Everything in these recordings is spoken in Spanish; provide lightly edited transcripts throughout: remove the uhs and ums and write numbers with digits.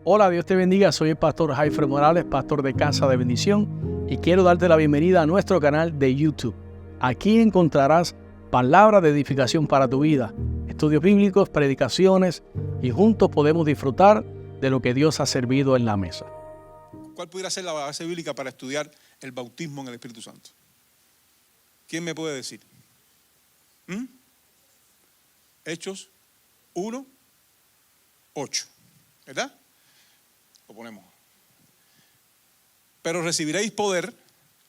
Hola, Dios te bendiga. Soy el pastor Jaifer Morales, pastor de Casa de Bendición, y quiero darte la bienvenida a nuestro canal de YouTube. Aquí encontrarás palabras de edificación para tu vida, estudios bíblicos, predicaciones, y juntos podemos disfrutar de lo que Dios ha servido en la mesa. ¿Cuál pudiera ser la base bíblica para estudiar el bautismo en el Espíritu Santo? ¿Quién me puede decir? Hechos 1:8, ¿verdad? Lo ponemos. Pero recibiréis poder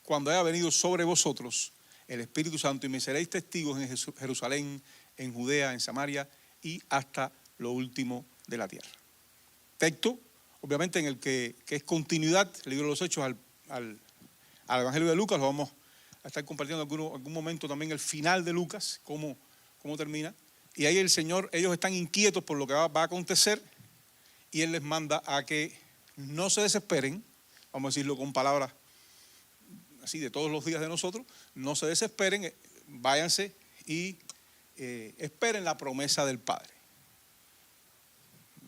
cuando haya venido sobre vosotros el Espíritu Santo y me seréis testigos en Jerusalén, en Judea, en Samaria y hasta lo último de la tierra. Texto, obviamente, en el que es continuidad, el libro de los Hechos al Evangelio de Lucas. Lo vamos a estar compartiendo en algún momento también el final de Lucas, cómo termina. Y ahí el Señor, ellos están inquietos por lo que va a acontecer y Él les manda a que no se desesperen, vamos a decirlo con palabras así de todos los días de nosotros, no se desesperen, váyanse y esperen la promesa del Padre.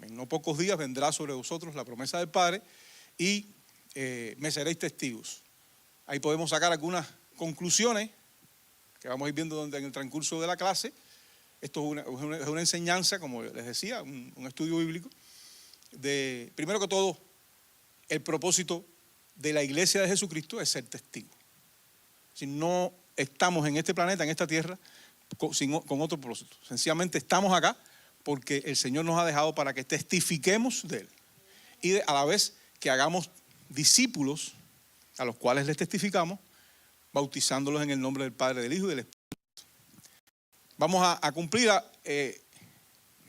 En no pocos días vendrá sobre vosotros la promesa del Padre y me seréis testigos. Ahí podemos sacar algunas conclusiones que vamos a ir viendo en el transcurso de la clase. Esto es una enseñanza, como les decía, un estudio bíblico. Primero que todo, el propósito de la iglesia de Jesucristo es ser testigo. Si no estamos en este planeta, en esta tierra, con otro propósito. Sencillamente estamos acá porque el Señor nos ha dejado para que testifiquemos de Él. Y a la vez que hagamos discípulos a los cuales les testificamos, bautizándolos en el nombre del Padre, del Hijo y del Espíritu. Vamos a cumplir,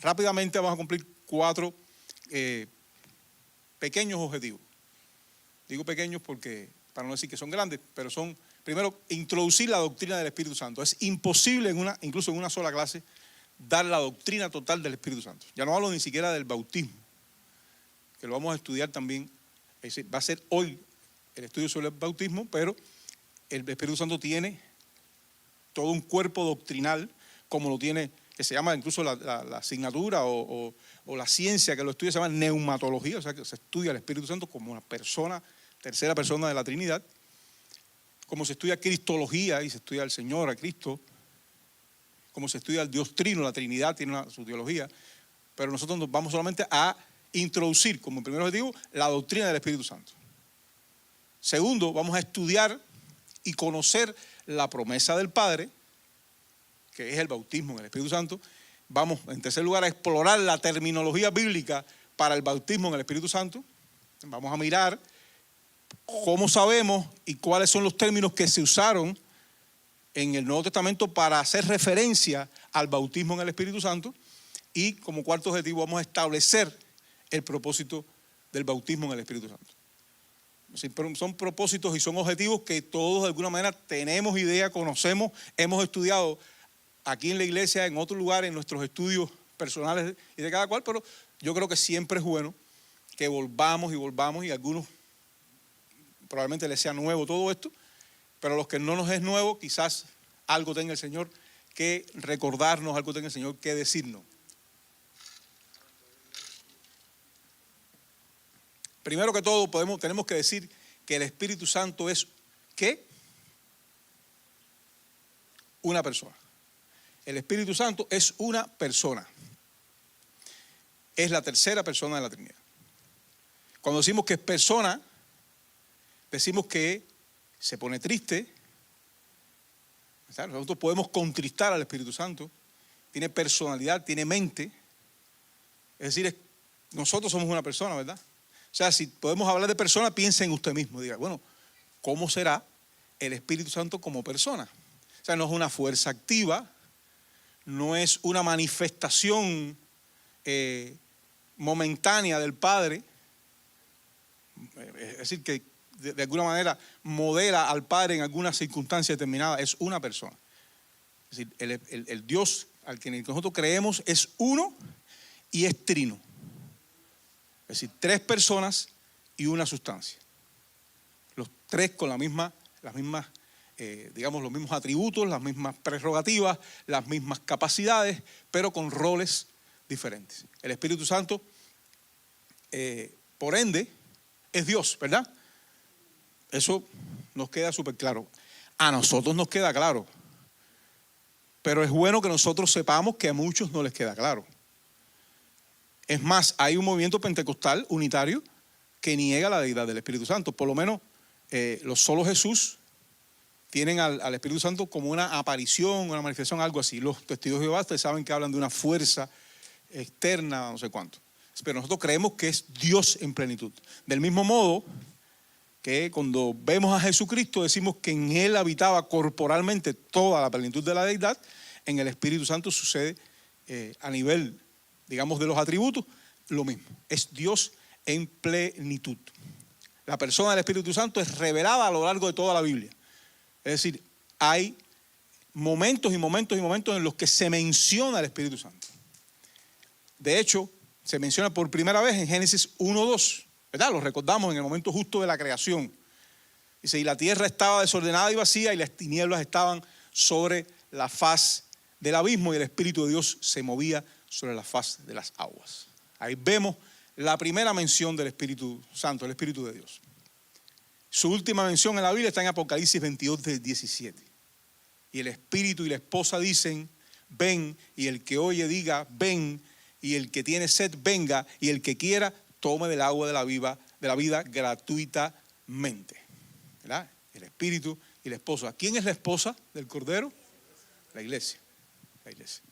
rápidamente vamos a cumplir 4 pequeños objetivos. Digo pequeños porque, para no decir que son grandes, pero son, primero, introducir la doctrina del Espíritu Santo. Es imposible, incluso en una sola clase, dar la doctrina total del Espíritu Santo. Ya no hablo ni siquiera del bautismo, que lo vamos a estudiar también. Es decir, va a ser hoy el estudio sobre el bautismo, pero el Espíritu Santo tiene todo un cuerpo doctrinal, como lo tiene, que se llama incluso la asignatura o la ciencia que lo estudia, se llama neumatología, o sea que se estudia el Espíritu Santo como una persona, tercera persona de la Trinidad, como se estudia cristología y se estudia al Señor, a Cristo, como se estudia el Dios Trino, la Trinidad tiene su teología, pero nosotros nos vamos solamente a introducir como primer objetivo la doctrina del Espíritu Santo. Segundo, vamos a estudiar y conocer la promesa del Padre, que es el bautismo en el Espíritu Santo. Vamos, en tercer lugar, a explorar la terminología bíblica para el bautismo en el Espíritu Santo. Vamos a mirar cómo sabemos y cuáles son los términos que se usaron en el Nuevo Testamento para hacer referencia al bautismo en el Espíritu Santo. Y como cuarto objetivo vamos a establecer el propósito del bautismo en el Espíritu Santo. Son propósitos y son objetivos que todos de alguna manera tenemos idea, conocemos, hemos estudiado aquí en la iglesia, en otro lugar, en nuestros estudios personales y de cada cual, pero yo creo que siempre es bueno que volvamos y algunos probablemente les sea nuevo todo esto, pero a los que no nos es nuevo, quizás algo tenga el Señor que recordarnos, algo tenga el Señor que decirnos. Primero que todo, tenemos que decir que el Espíritu Santo es, ¿qué? Una persona. El Espíritu Santo es una persona. Es la tercera persona de la Trinidad. Cuando decimos que es persona, decimos que se pone triste. Nosotros podemos contristar al Espíritu Santo. Tiene personalidad, tiene mente. Es decir, nosotros somos una persona, ¿verdad? O sea, si podemos hablar de persona, piense en usted mismo. Diga, bueno, ¿cómo será el Espíritu Santo como persona? O sea, no es una fuerza activa, no es una manifestación momentánea del Padre. Es decir, que de alguna manera modela al Padre en alguna circunstancia determinada. Es una persona. Es decir, el Dios al que nosotros creemos es uno y es trino. Es decir, 3 personas y una sustancia. Los 3 con las mismas, digamos, los mismos atributos, las mismas prerrogativas, las mismas capacidades, pero con roles diferentes. El Espíritu Santo por ende, es Dios, ¿verdad? Eso nos queda súper claro. A nosotros nos queda claro. Pero es bueno que nosotros sepamos que a muchos no les queda claro. Es más, hay un movimiento pentecostal unitario que niega la deidad del Espíritu Santo. Por lo menos los solo Jesús tienen al Espíritu Santo como una aparición, una manifestación, algo así. Los testigos de Jehová, ustedes saben que hablan de una fuerza externa, no sé cuánto. Pero nosotros creemos que es Dios en plenitud. Del mismo modo que cuando vemos a Jesucristo decimos que en Él habitaba corporalmente toda la plenitud de la deidad, en el Espíritu Santo sucede a nivel, digamos, de los atributos, lo mismo. Es Dios en plenitud. La persona del Espíritu Santo es revelada a lo largo de toda la Biblia. Es decir, hay momentos y momentos y momentos en los que se menciona el Espíritu Santo. De hecho, se menciona por primera vez en Génesis 1:2, ¿verdad? Lo recordamos en el momento justo de la creación. Dice, y la tierra estaba desordenada y vacía y las tinieblas estaban sobre la faz del abismo y el Espíritu de Dios se movía sobre la faz de las aguas. Ahí vemos la primera mención del Espíritu Santo, el Espíritu de Dios. Su última mención en la Biblia está en Apocalipsis 22:17. Y el Espíritu y la esposa dicen, ven, y el que oye diga, ven, y el que tiene sed venga, y el que quiera tome del agua de la vida gratuitamente. ¿Verdad? El Espíritu y la esposa. ¿Quién es la esposa del Cordero? La iglesia. La iglesia.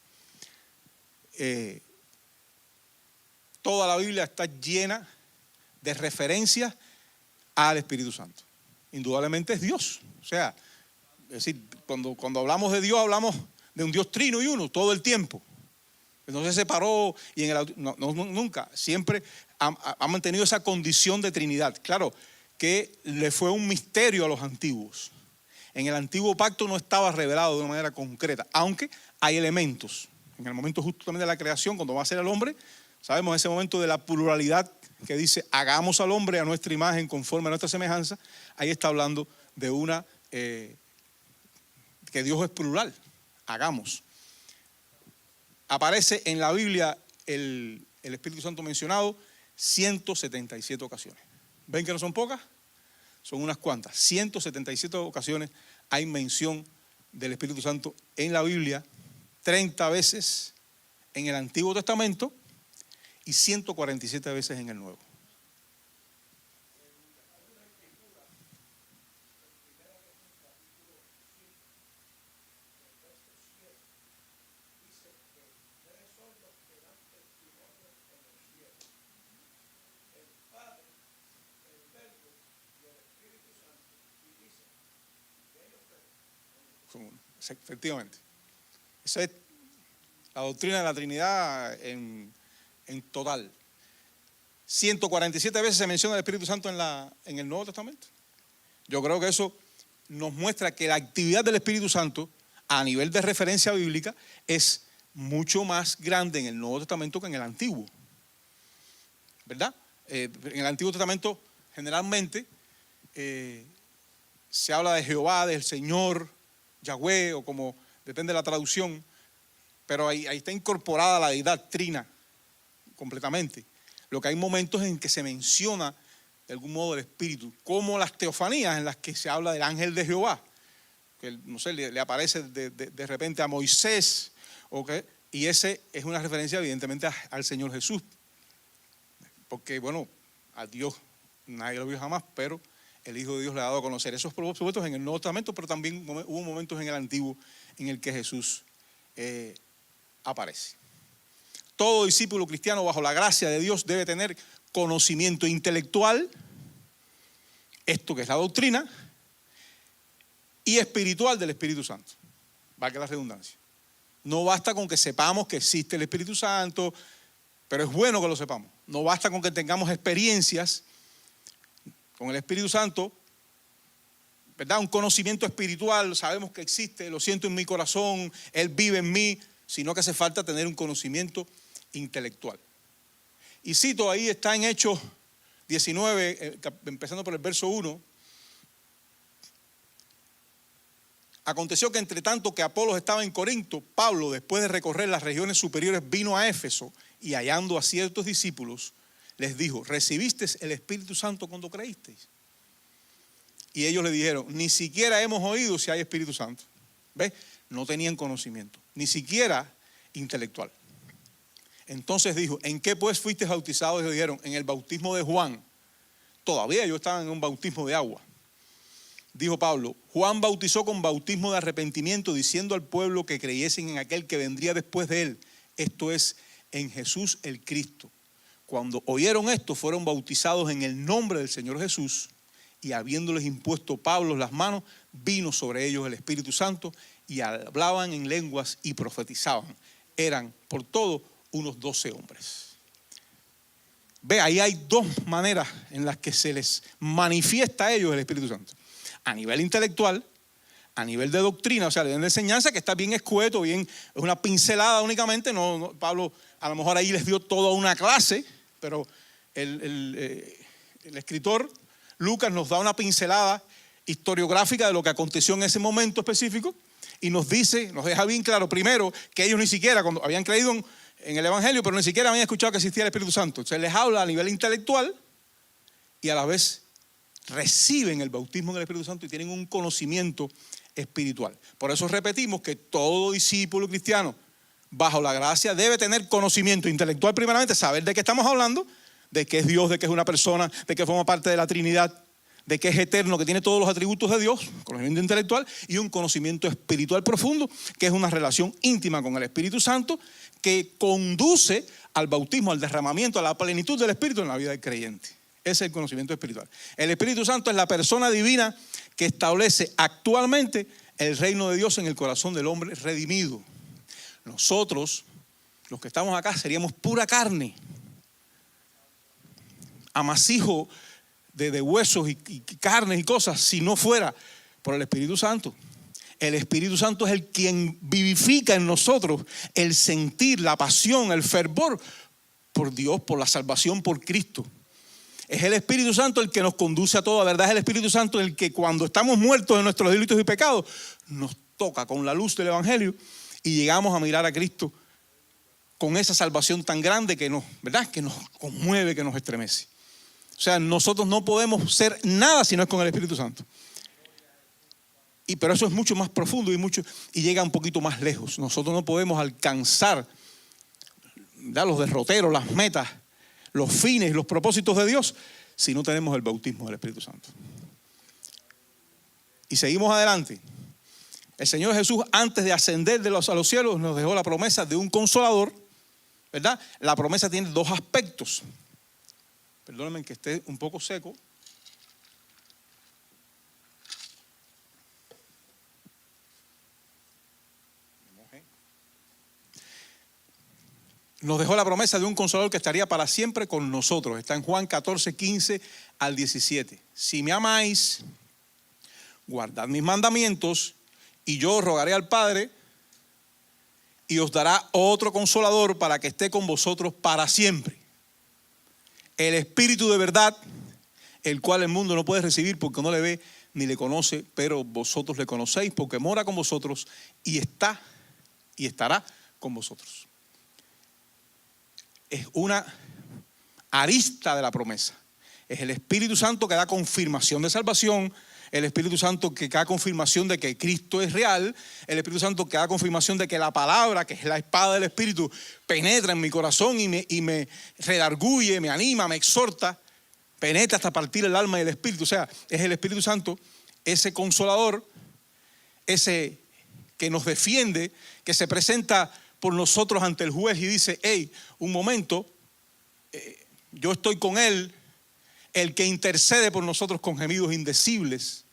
Toda la Biblia está llena de referencias al Espíritu Santo. Indudablemente es Dios. O sea, es decir, cuando hablamos de Dios, hablamos de un Dios trino y uno todo el tiempo. No se separó y nunca. Siempre ha mantenido esa condición de Trinidad. Claro que le fue un misterio a los antiguos. En el antiguo pacto no estaba revelado de una manera concreta, aunque hay elementos. En el momento justamente de la creación, cuando va a ser el hombre, sabemos ese momento de la pluralidad que dice, hagamos al hombre a nuestra imagen conforme a nuestra semejanza. Ahí está hablando de que Dios es plural, hagamos. Aparece en la Biblia el Espíritu Santo mencionado 177 ocasiones. ¿Ven que no son pocas? Son unas cuantas. 177 ocasiones hay mención del Espíritu Santo en la Biblia, 30 veces en el Antiguo Testamento y 147 veces en el Nuevo. Efectivamente. Esa es la doctrina de la Trinidad en total. 147 veces se menciona el Espíritu Santo en el Nuevo Testamento. Yo creo que eso nos muestra que la actividad del Espíritu Santo a nivel de referencia bíblica es mucho más grande en el Nuevo Testamento que en el Antiguo. ¿Verdad? En el Antiguo Testamento generalmente se habla de Jehová, del Señor, Yahweh, o como depende de la traducción, pero ahí está incorporada la deidad trina completamente. Lo que hay momentos en que se menciona de algún modo el Espíritu, como las teofanías en las que se habla del ángel de Jehová, que no sé, le aparece de repente a Moisés, ¿okay? Y ese es una referencia evidentemente al Señor Jesús, porque bueno, a Dios nadie lo vio jamás, pero el Hijo de Dios le ha dado a conocer esos propósitos en el Nuevo Testamento, pero también hubo momentos en el Antiguo en el que Jesús aparece. Todo discípulo cristiano bajo la gracia de Dios debe tener conocimiento intelectual, esto que es la doctrina, y espiritual del Espíritu Santo. Valga la redundancia. No basta con que sepamos que existe el Espíritu Santo, pero es bueno que lo sepamos. No basta con que tengamos experiencias con el Espíritu Santo, ¿verdad? Un conocimiento espiritual, sabemos que existe, lo siento en mi corazón, Él vive en mí, sino que hace falta tener un conocimiento intelectual. Y cito, ahí está en Hechos 19, empezando por el verso 1. Aconteció que entre tanto que Apolos estaba en Corinto, Pablo, después de recorrer las regiones superiores, vino a Éfeso y hallando a ciertos discípulos, les dijo, ¿recibiste el Espíritu Santo cuando creísteis? Y ellos le dijeron, ni siquiera hemos oído si hay Espíritu Santo. ¿Ves? No tenían conocimiento, ni siquiera intelectual. Entonces dijo, ¿en qué pues fuisteis bautizados? Y le dijeron, en el bautismo de Juan. Todavía ellos estaban en un bautismo de agua. Dijo Pablo, Juan bautizó con bautismo de arrepentimiento, diciendo al pueblo que creyesen en aquel que vendría después de él, esto es, en Jesús el Cristo. Cuando oyeron esto, fueron bautizados en el nombre del Señor Jesús, y habiéndoles impuesto Pablo las manos, vino sobre ellos el Espíritu Santo, y hablaban en lenguas y profetizaban. Eran por todo unos 12 hombres. Ve, ahí hay dos maneras en las que se les manifiesta a ellos el Espíritu Santo. A nivel intelectual, a nivel de doctrina, o sea, de enseñanza, que está bien escueto, bien, es una pincelada únicamente. No, Pablo a lo mejor ahí les dio toda una clase, pero el escritor Lucas nos da una pincelada historiográfica de lo que aconteció en ese momento específico y nos dice, nos deja bien claro, primero, que ellos ni siquiera, cuando habían creído en el Evangelio, pero ni siquiera habían escuchado que existía el Espíritu Santo. Entonces les habla a nivel intelectual y a la vez reciben el bautismo del Espíritu Santo y tienen un conocimiento espiritual. Por eso repetimos que todo discípulo cristiano bajo la gracia debe tener conocimiento intelectual primeramente, saber de qué estamos hablando, de que es Dios, de que es una persona, de que forma parte de la Trinidad, de que es eterno, que tiene todos los atributos de Dios, conocimiento intelectual, y un conocimiento espiritual profundo, que es una relación íntima con el Espíritu Santo, que conduce al bautismo, al derramamiento, a la plenitud del Espíritu en la vida del creyente. Ese es el conocimiento espiritual. El Espíritu Santo es la persona divina que establece actualmente el reino de Dios en el corazón del hombre redimido. Nosotros, los que estamos acá, seríamos pura carne, amasijo de huesos y carnes y cosas, si no fuera por el Espíritu Santo. El Espíritu Santo es el quien vivifica en nosotros el sentir, la pasión, el fervor por Dios, por la salvación, por Cristo. Es el Espíritu Santo el que nos conduce a toda verdad. Es el Espíritu Santo el que cuando estamos muertos de nuestros delitos y pecados nos toca con la luz del Evangelio y llegamos a mirar a Cristo con esa salvación tan grande que nos, ¿verdad?, que nos conmueve, que nos estremece. O sea, nosotros no podemos ser nada si no es con el Espíritu Santo. Pero eso es mucho más profundo y llega un poquito más lejos. Nosotros no podemos alcanzar, ¿verdad?, los derroteros, las metas, los fines, los propósitos de Dios si no tenemos el bautismo del Espíritu Santo. Y seguimos adelante. El Señor Jesús, antes de ascender a los cielos, nos dejó la promesa de un consolador, ¿verdad? La promesa tiene dos aspectos. Perdónenme que esté un poco seco. Nos dejó la promesa de un consolador que estaría para siempre con nosotros. Está en Juan 14, 15 al 17. Si me amáis, guardad mis mandamientos, y yo rogaré al Padre, y os dará otro consolador para que esté con vosotros para siempre. El Espíritu de verdad, el cual el mundo no puede recibir porque no le ve ni le conoce, pero vosotros le conocéis porque mora con vosotros y estará con vosotros. Es una arista de la promesa. Es el Espíritu Santo que da confirmación de salvación, el Espíritu Santo que da confirmación de que Cristo es real, el Espíritu Santo que da confirmación de que la palabra, que es la espada del Espíritu, penetra en mi corazón y me redarguye, me anima, me exhorta, penetra hasta partir el alma y el espíritu. O sea, es el Espíritu Santo, ese consolador, ese que nos defiende, que se presenta por nosotros ante el juez y dice, hey, un momento, yo estoy con él, el que intercede por nosotros con gemidos indecibles.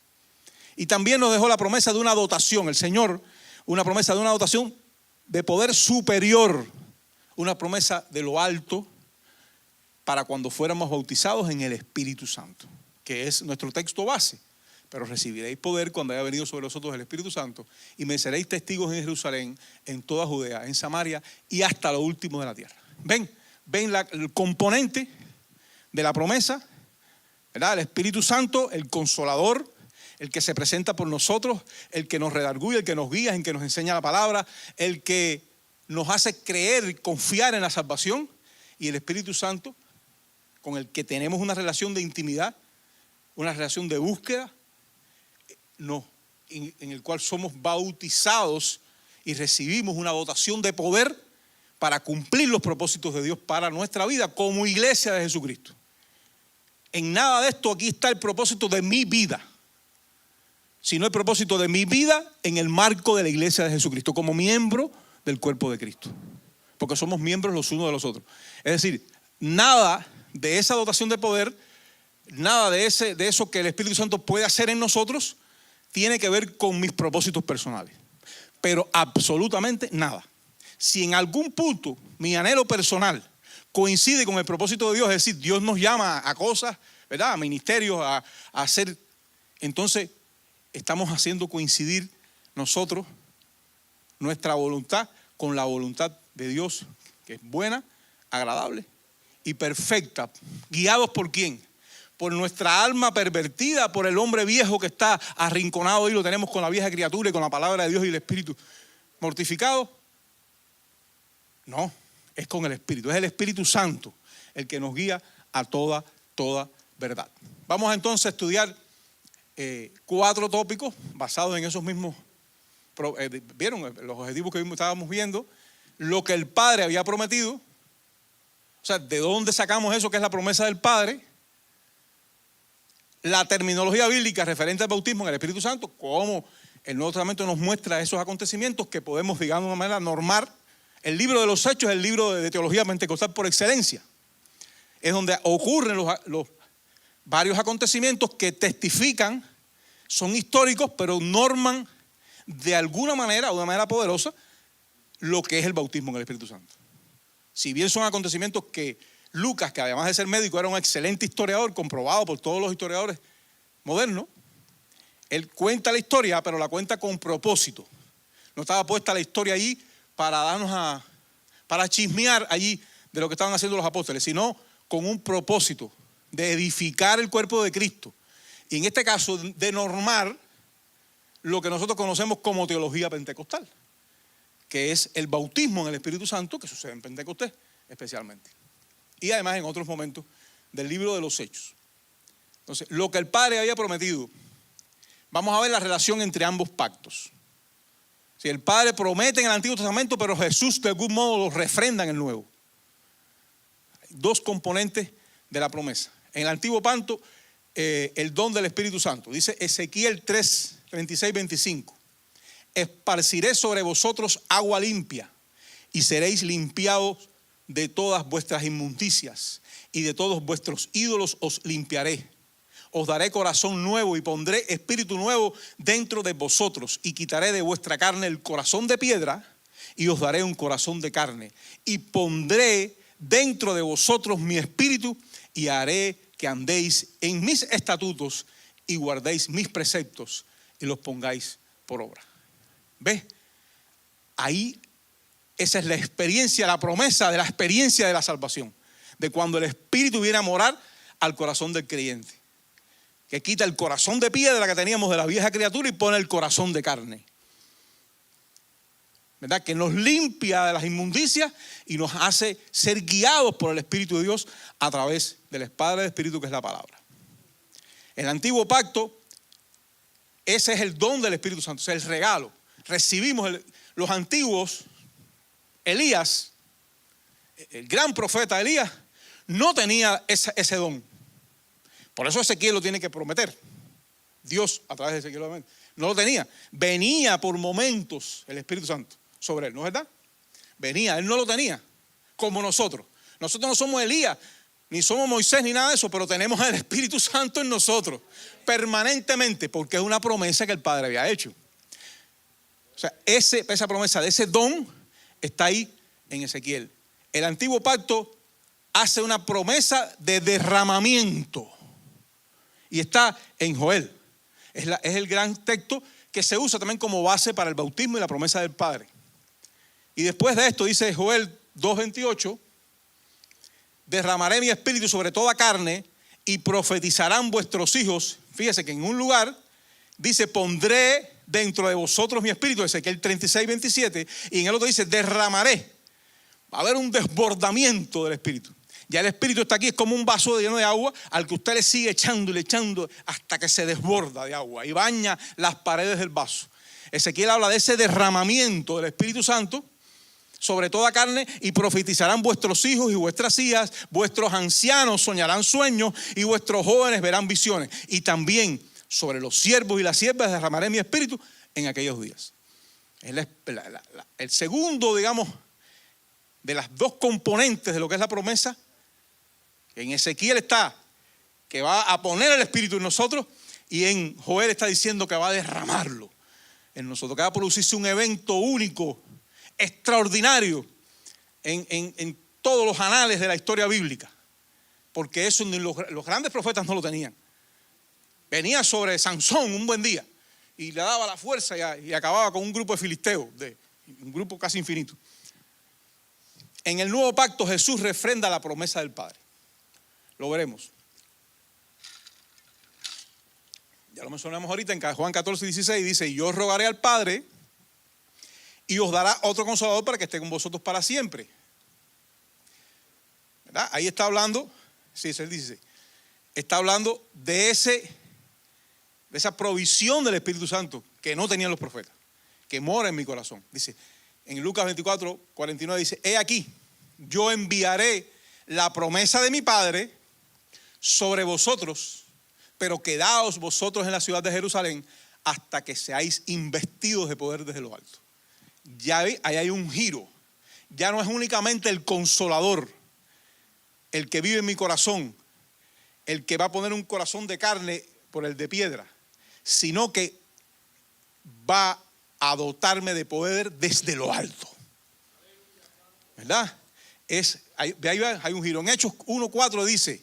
Y también nos dejó la promesa de una dotación, el Señor, una promesa de una dotación de poder superior, una promesa de lo alto para cuando fuéramos bautizados en el Espíritu Santo, que es nuestro texto base. Pero recibiréis poder cuando haya venido sobre vosotros el Espíritu Santo y me seréis testigos en Jerusalén, en toda Judea, en Samaria y hasta lo último de la tierra. Ven el componente de la promesa, ¿verdad? El Espíritu Santo, el consolador, el que se presenta por nosotros, el que nos redarguye, el que nos guía, el que nos enseña la palabra, el que nos hace creer y confiar en la salvación, y el Espíritu Santo con el que tenemos una relación de intimidad, una relación de búsqueda, no, en el cual somos bautizados y recibimos una dotación de poder para cumplir los propósitos de Dios para nuestra vida como iglesia de Jesucristo. En nada de esto aquí está el propósito de mi vida, sino el propósito de mi vida en el marco de la iglesia de Jesucristo, como miembro del cuerpo de Cristo. Porque somos miembros los unos de los otros. Es decir, nada de esa dotación de poder, nada de eso que el Espíritu Santo puede hacer en nosotros, tiene que ver con mis propósitos personales. Pero absolutamente nada. Si en algún punto mi anhelo personal coincide con el propósito de Dios, es decir, Dios nos llama a cosas, ¿verdad? A ministerios, a hacer, entonces estamos haciendo coincidir nosotros nuestra voluntad con la voluntad de Dios, que es buena, agradable y perfecta. ¿Guiados por quién? Por nuestra alma pervertida, por el hombre viejo que está arrinconado y lo tenemos con la vieja criatura y con la palabra de Dios y el Espíritu mortificado. No, es con el Espíritu, es el Espíritu Santo el que nos guía a toda verdad. Vamos entonces a estudiar 4 tópicos basados en esos mismos, ¿vieron? Los objetivos que estábamos viendo, lo que el Padre había prometido, o sea, ¿de dónde sacamos eso que es la promesa del Padre? La terminología bíblica referente al bautismo en el Espíritu Santo, cómo el Nuevo Testamento nos muestra esos acontecimientos que podemos, digamos, de una manera normar. El libro de los Hechos es el libro de teología pentecostal por excelencia. Es donde ocurren los varios acontecimientos que testifican, son históricos, pero norman de alguna manera, o de una manera poderosa, lo que es el bautismo en el Espíritu Santo. Si bien son acontecimientos que Lucas, que además de ser médico, era un excelente historiador, comprobado por todos los historiadores modernos, él cuenta la historia, pero la cuenta con propósito. No estaba puesta la historia allí para chismear allí de lo que estaban haciendo los apóstoles, sino con un propósito de edificar el cuerpo de Cristo. Y en este caso, de normar lo que nosotros conocemos como teología pentecostal, que es el bautismo en el Espíritu Santo, que sucede en Pentecostés especialmente. Y además en otros momentos del libro de los Hechos. Entonces, lo que el Padre había prometido, vamos a ver la relación entre ambos pactos. Si el Padre promete en el Antiguo Testamento, pero Jesús de algún modo lo refrenda en el Nuevo. Hay 2 componentes de la promesa. En el Antiguo Pacto, el don del Espíritu Santo. Dice Ezequiel 3, 36, 25. Esparciré sobre vosotros agua limpia y seréis limpiados de todas vuestras inmundicias y de todos vuestros ídolos os limpiaré. Os daré corazón nuevo y pondré espíritu nuevo dentro de vosotros y quitaré de vuestra carne el corazón de piedra y os daré un corazón de carne y pondré dentro de vosotros mi espíritu y haré que andéis en mis estatutos y guardéis mis preceptos y los pongáis por obra. ¿Ves? Ahí esa es la experiencia, la promesa de la experiencia de la salvación, de cuando el Espíritu viene a morar al corazón del creyente, que quita el corazón de piedra que teníamos de la vieja criatura y pone el corazón de carne, ¿verdad? Que nos limpia de las inmundicias y nos hace ser guiados por el Espíritu de Dios a través del Padre del Espíritu, que es la palabra. En el Antiguo Pacto, ese es el don del Espíritu Santo, es el regalo. Recibimos los antiguos. Elías, el gran profeta Elías, no tenía ese don. Por eso Ezequiel lo tiene que prometer. Dios a través de Ezequiel no lo tenía. Venía por momentos el Espíritu Santo sobre él, ¿no es verdad? Venía, él no lo tenía, como nosotros. Nosotros no somos Elías, ni somos Moisés, ni nada de eso, pero tenemos el Espíritu Santo en nosotros, permanentemente, porque es una promesa que el Padre había hecho. O sea, esa promesa de ese don está ahí en Ezequiel. El Antiguo Pacto hace una promesa de derramamiento y está en Joel. Es el gran texto que se usa también como base para el bautismo y la promesa del Padre. Y después de esto dice Joel 2:28, derramaré mi espíritu sobre toda carne y profetizarán vuestros hijos. Fíjese que en un lugar dice pondré dentro de vosotros mi espíritu, Ezequiel 36:27, y en el otro dice derramaré. Va a haber un desbordamiento del espíritu. Ya el Espíritu está aquí, es como un vaso lleno de agua al que usted le sigue echando y le echando hasta que se desborda de agua y baña las paredes del vaso. Ezequiel habla de ese derramamiento del Espíritu Santo sobre toda carne, y profetizarán vuestros hijos y vuestras hijas, vuestros ancianos soñarán sueños y vuestros jóvenes verán visiones. Y también sobre los siervos y las siervas derramaré mi espíritu en aquellos días. El segundo, digamos, de las dos componentes de lo que es la promesa, en Ezequiel está que va a poner el espíritu en nosotros, y en Joel está diciendo que va a derramarlo en nosotros, que va a producirse un evento único, extraordinario en todos los anales de la historia bíblica, porque eso los grandes profetas no lo tenían. Venía sobre Sansón un buen día y le daba la fuerza y acababa con un grupo de filisteos, un grupo casi infinito. En el nuevo pacto Jesús refrenda la promesa del Padre. Lo veremos. Ya lo mencionamos ahorita en Juan 14:16, dice: yo rogaré al Padre y os dará otro Consolador para que esté con vosotros para siempre. ¿Verdad? Ahí está hablando, sí, es el 16. Está hablando de esa provisión del Espíritu Santo que no tenían los profetas, que mora en mi corazón. Dice, en Lucas 24:49 dice: he aquí, yo enviaré la promesa de mi Padre sobre vosotros, pero quedaos vosotros en la ciudad de Jerusalén hasta que seáis investidos de poder desde lo alto. Ya ahí hay un giro. Ya no es únicamente el Consolador el que vive en mi corazón, el que va a poner un corazón de carne por el de piedra, sino que va a dotarme de poder desde lo alto. ¿Verdad? Hay un giro. En Hechos 1:4 dice: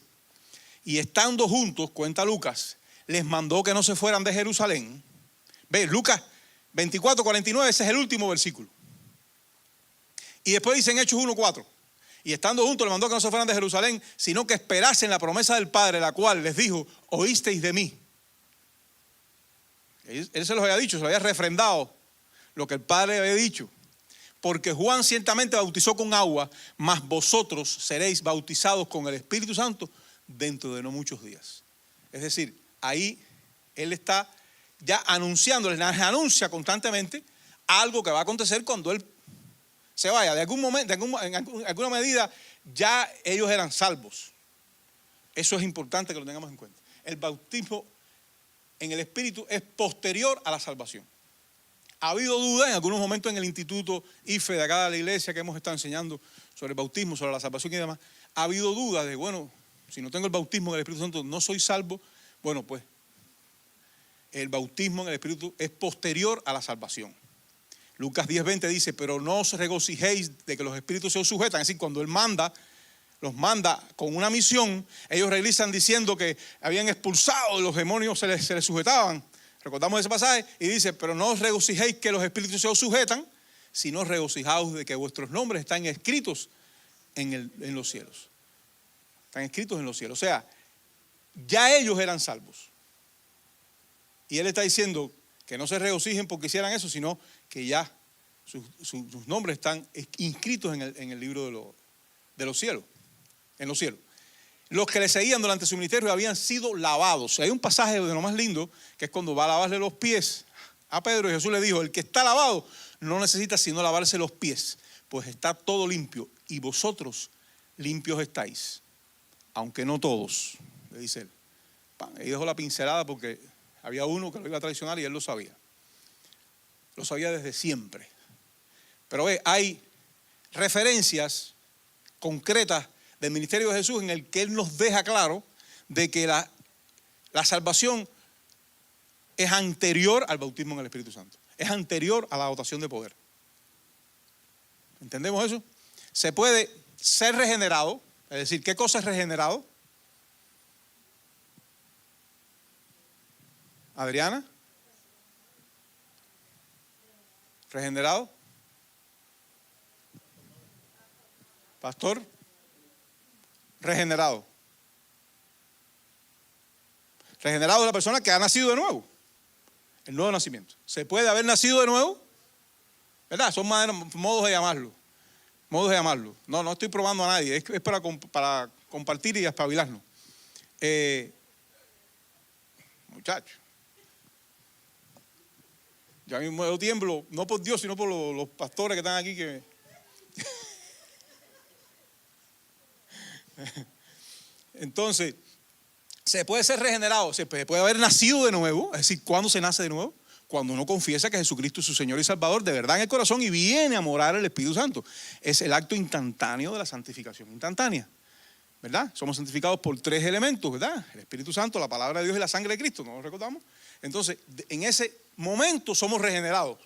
y estando juntos, cuenta Lucas, les mandó que no se fueran de Jerusalén. Ve, Lucas 24:49, ese es el último versículo. Y después dice en Hechos 1:4: y estando juntos, les mandó que no se fueran de Jerusalén, sino que esperasen la promesa del Padre, la cual les dijo: oísteis de mí. Él se los había dicho, se los había refrendado lo que el Padre había dicho. Porque Juan ciertamente bautizó con agua, mas vosotros seréis bautizados con el Espíritu Santo dentro de no muchos días. Es decir, ahí él está ya anunciando, les anuncia constantemente algo que va a acontecer cuando él se vaya. De algún momento, en alguna medida, ya ellos eran salvos. Eso es importante que lo tengamos en cuenta. El bautismo en el Espíritu es posterior a la salvación. Ha habido dudas en algunos momentos en el Instituto IFE de acá de la iglesia que hemos estado enseñando sobre el bautismo, sobre la salvación y demás. Ha habido dudas de, bueno, si no tengo el bautismo del Espíritu Santo, no soy salvo. Bueno, pues el bautismo en el Espíritu es posterior a la salvación. Lucas 10:20 dice: pero no os regocijéis de que los espíritus se os sujetan. Es decir, cuando Él los manda con una misión, ellos regresan diciendo que habían expulsado, los demonios se les sujetaban. Recordamos ese pasaje y dice: pero no os regocijéis que los espíritus se os sujetan, sino regocijaos de que vuestros nombres están escritos en los cielos. Están escritos en los cielos. O sea, ya ellos eran salvos. Y Él está diciendo que no se regocijen porque hicieran eso, sino que ya sus nombres están inscritos en el libro de los cielos, en los cielos. Los que le seguían durante su ministerio habían sido lavados. Hay un pasaje de lo más lindo, que es cuando va a lavarle los pies a Pedro, y Jesús le dijo: el que está lavado no necesita sino lavarse los pies, pues está todo limpio, y vosotros limpios estáis, aunque no todos, le dice él. Ahí dejó la pincelada porque había uno que lo iba a traicionar y él lo sabía. Lo sabía desde siempre. Pero hay referencias concretas del ministerio de Jesús en el que Él nos deja claro de que la salvación es anterior al bautismo en el Espíritu Santo. Es anterior a la dotación de poder. ¿Entendemos eso? Se puede ser regenerado. Es decir, ¿qué cosa es regenerado? Adriana. ¿Regenerado? Pastor. Regenerado. Regenerado es la persona que ha nacido de nuevo. El nuevo nacimiento. ¿Se puede haber nacido de nuevo? ¿Verdad? Son modos de llamarlo. modos de llamarlo. No estoy probando a nadie, es para compartir y espabilarnos. Muchachos, ya mismo yo tiemblo, no por Dios, sino por los pastores que están aquí que... Entonces, se puede ser regenerado, se puede haber nacido de nuevo. Es decir, ¿cuándo se nace de nuevo? Cuando uno confiesa que Jesucristo es su Señor y Salvador de verdad en el corazón y viene a morar el Espíritu Santo. Es el acto instantáneo de la santificación instantánea, ¿verdad? Somos santificados por 3 elementos, ¿verdad? El Espíritu Santo, la palabra de Dios y la sangre de Cristo, ¿no lo recordamos? Entonces, en ese momento somos regenerados,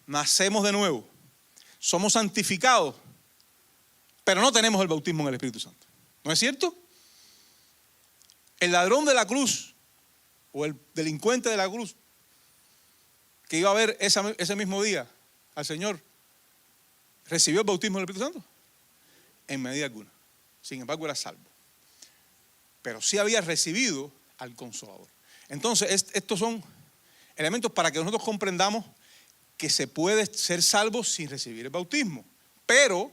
nacemos de nuevo, somos santificados, pero no tenemos el bautismo en el Espíritu Santo. ¿No es cierto? El ladrón de la cruz o el delincuente de la cruz que iba a ver ese mismo día al Señor, ¿recibió el bautismo del Espíritu Santo? En medida alguna. Sin embargo, era salvo. Pero sí había recibido al Consolador. Entonces, estos son elementos para que nosotros comprendamos que se puede ser salvo sin recibir el bautismo. Pero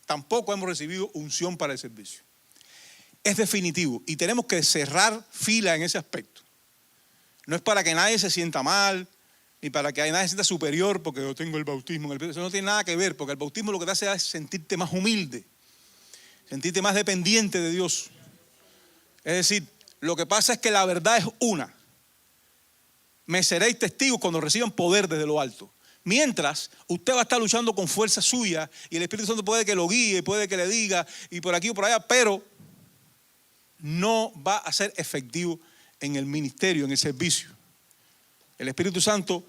tampoco hemos recibido unción para el servicio. Es definitivo y tenemos que cerrar fila en ese aspecto. No es para que nadie se sienta mal, ni para que nadie se sienta superior porque yo tengo el bautismo. Eso no tiene nada que ver, porque el bautismo lo que te hace es sentirte más humilde, sentirte más dependiente de Dios. Es decir, lo que pasa es que la verdad es una. Me seréis testigos cuando reciban poder desde lo alto. Mientras, usted va a estar luchando con fuerza suya y el Espíritu Santo puede que lo guíe, puede que le diga y por aquí o por allá, pero no va a ser efectivo en el ministerio, en el servicio. El Espíritu Santo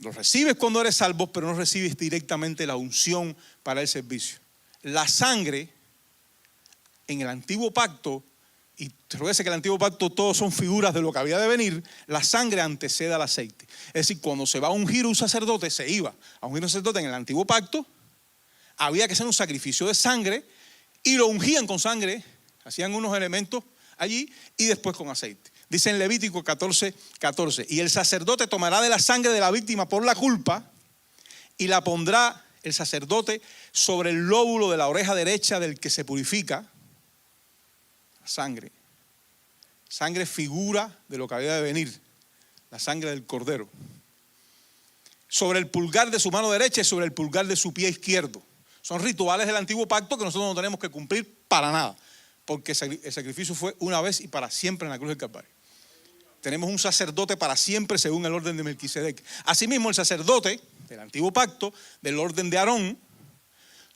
lo recibes cuando eres salvo, pero no recibes directamente la unción para el servicio. La sangre en el antiguo pacto, y recuerda que el antiguo pacto todos son figuras de lo que había de venir, la sangre antecede al aceite. Es decir, cuando se va a ungir un sacerdote, se iba a ungir un sacerdote en el antiguo pacto, había que hacer un sacrificio de sangre y lo ungían con sangre, hacían unos elementos allí y después con aceite. Dice en Levítico 14:14, y el sacerdote tomará de la sangre de la víctima por la culpa y la pondrá el sacerdote sobre el lóbulo de la oreja derecha del que se purifica. Sangre. Sangre figura de lo que había de venir, la sangre del cordero. Sobre el pulgar de su mano derecha y sobre el pulgar de su pie izquierdo. Son rituales del antiguo pacto que nosotros no tenemos que cumplir para nada, porque el sacrificio fue una vez y para siempre en la cruz del Calvario. Tenemos un sacerdote para siempre según el orden de Melquisedec. Asimismo, el sacerdote del antiguo pacto, del orden de Aarón,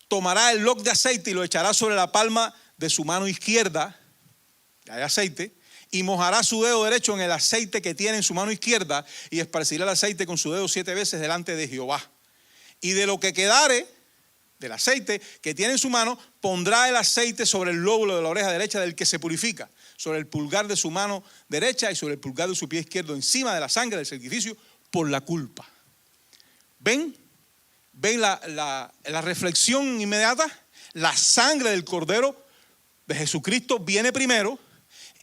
tomará el loc de aceite y lo echará sobre la palma de su mano izquierda, hay aceite, y mojará su dedo derecho en el aceite que tiene en su mano izquierda y esparcirá el aceite con su dedo 7 veces delante de Jehová. Y de lo que quedare del aceite que tiene en su mano, pondrá el aceite sobre el lóbulo de la oreja derecha del que se purifica, sobre el pulgar de su mano derecha y sobre el pulgar de su pie izquierdo, encima de la sangre del sacrificio por la culpa. ¿Ven la reflexión inmediata? La sangre del Cordero de Jesucristo viene primero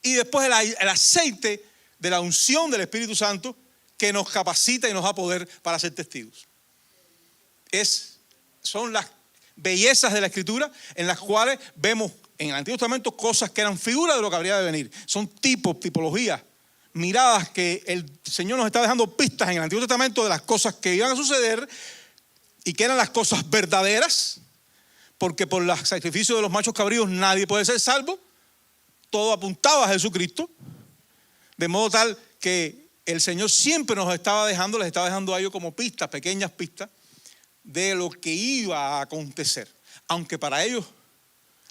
y después el aceite de la unción del Espíritu Santo que nos capacita y nos da poder para ser testigos. Son las bellezas de la Escritura en las cuales vemos en el Antiguo Testamento cosas que eran figuras de lo que habría de venir. Son tipologías, miradas que el Señor nos está dejando pistas en el Antiguo Testamento de las cosas que iban a suceder y que eran las cosas verdaderas, porque por el sacrificio de los machos cabríos nadie puede ser salvo. Todo apuntaba a Jesucristo, de modo tal que el Señor siempre les estaba dejando a ellos como pistas, pequeñas pistas, de lo que iba a acontecer, aunque para ellos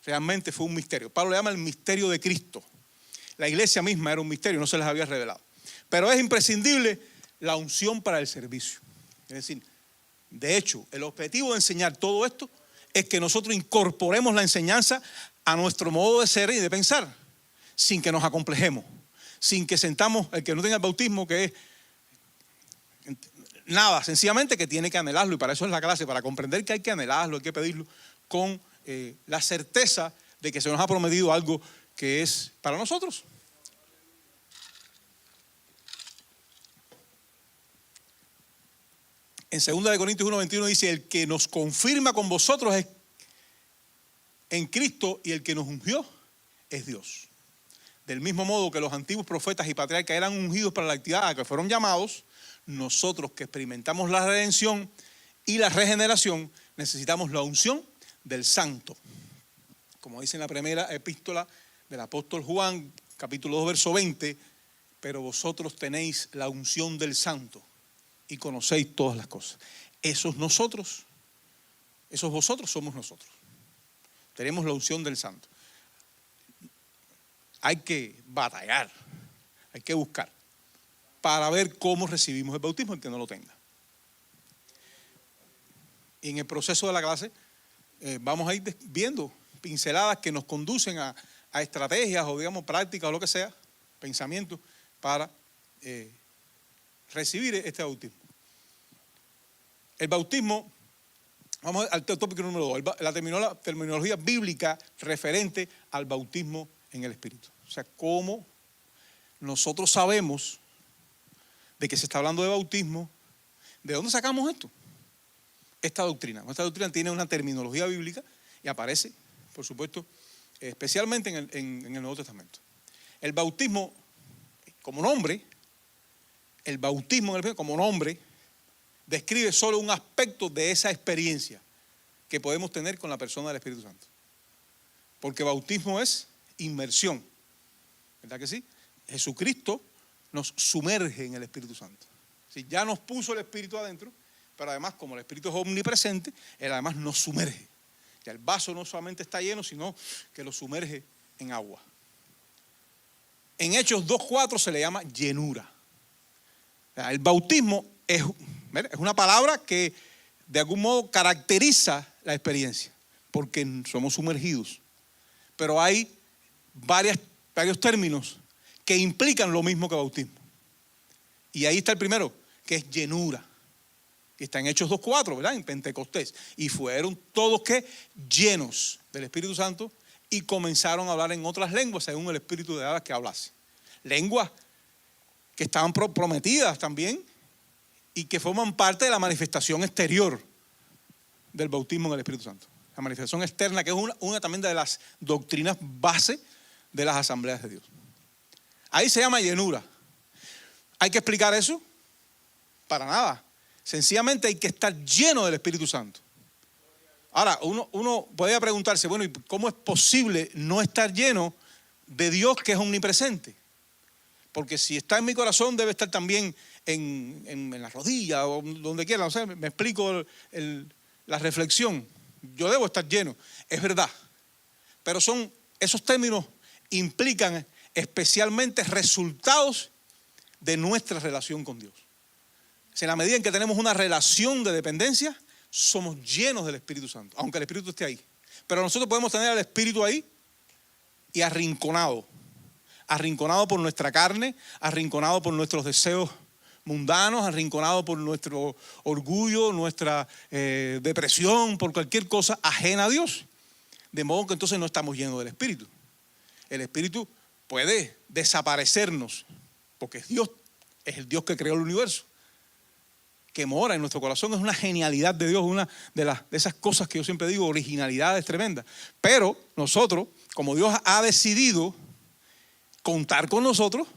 realmente fue un misterio. Pablo le llama el misterio de Cristo. La iglesia misma era un misterio, no se les había revelado. Pero es imprescindible la unción para el servicio. Es decir, de hecho, el objetivo de enseñar todo esto es que nosotros incorporemos la enseñanza a nuestro modo de ser y de pensar, sin que nos acomplejemos, sin que sentamos el que no tenga el bautismo, que es nada, sencillamente que tiene que anhelarlo, y para eso es la clase, para comprender que hay que anhelarlo, hay que pedirlo con la certeza de que se nos ha prometido algo que es para nosotros. En 2 Corintios 1:21 dice, el que nos confirma con vosotros es en Cristo y el que nos ungió es Dios. Del mismo modo que los antiguos profetas y patriarcas eran ungidos para la actividad a que fueron llamados, nosotros que experimentamos la redención y la regeneración necesitamos la unción del Santo. Como dice en la primera epístola del apóstol Juan, capítulo 2, verso 20, pero vosotros tenéis la unción del Santo y conocéis todas las cosas. Esos vosotros somos nosotros. Tenemos la unción del Santo. Hay que batallar, hay que buscar para ver cómo recibimos el bautismo el que no lo tenga. Y en el proceso de la clase vamos a ir viendo pinceladas que nos conducen a estrategias o digamos prácticas o lo que sea, pensamientos para recibir este bautismo. El bautismo, vamos al tópico número 2, la terminología bíblica referente al bautismo en el Espíritu. O sea, cómo nosotros sabemos de que se está hablando de bautismo, ¿de dónde sacamos esto? Esta doctrina. Esta doctrina tiene una terminología bíblica y aparece, por supuesto, especialmente en el Nuevo Testamento. El bautismo como nombre, describe solo un aspecto de esa experiencia que podemos tener con la persona del Espíritu Santo. Porque bautismo es inmersión, ¿verdad que sí? Jesucristo nos sumerge en el Espíritu Santo. ¿Sí? Ya nos puso el Espíritu adentro, pero además como el Espíritu es omnipresente, Él además nos sumerge. Ya el vaso no solamente está lleno, sino que lo sumerge en agua. En Hechos 2:4 se le llama llenura. El bautismo es una palabra que de algún modo caracteriza la experiencia, porque somos sumergidos. Pero hay varios términos que implican lo mismo que bautismo. Y ahí está el primero, que es llenura. Que está en Hechos 2:4, ¿verdad? En Pentecostés. Y fueron todos ¿qué? Llenos del Espíritu Santo y comenzaron a hablar en otras lenguas según el Espíritu de Dios que hablase. Lenguas que estaban prometidas también y que forman parte de la manifestación exterior del bautismo en el Espíritu Santo. La manifestación externa, que es una también de las doctrinas base de las asambleas de Dios. Ahí se llama llenura. ¿Hay que explicar eso? Para nada. Sencillamente hay que estar lleno del Espíritu Santo. Ahora, uno podría preguntarse, bueno, ¿y cómo es posible no estar lleno de Dios que es omnipresente? Porque si está en mi corazón debe estar también en la rodilla o donde quiera. No sé, me explico la reflexión. Yo debo estar lleno, es verdad. Pero esos términos implican especialmente resultados de nuestra relación con Dios. En la medida en que tenemos una relación de dependencia, somos llenos del Espíritu Santo, aunque el Espíritu esté ahí. Pero nosotros podemos tener al Espíritu ahí y arrinconado por nuestra carne, arrinconado por nuestros deseos mundanos, arrinconado por nuestro orgullo, nuestra depresión, por cualquier cosa ajena a Dios. De modo que entonces no estamos llenos del Espíritu. El Espíritu puede desaparecernos, porque Dios es el Dios que creó el universo, que mora en nuestro corazón. Es una genialidad de Dios, una de esas cosas que yo siempre digo, originalidad es tremenda. Pero nosotros, como Dios ha decidido contar con nosotros,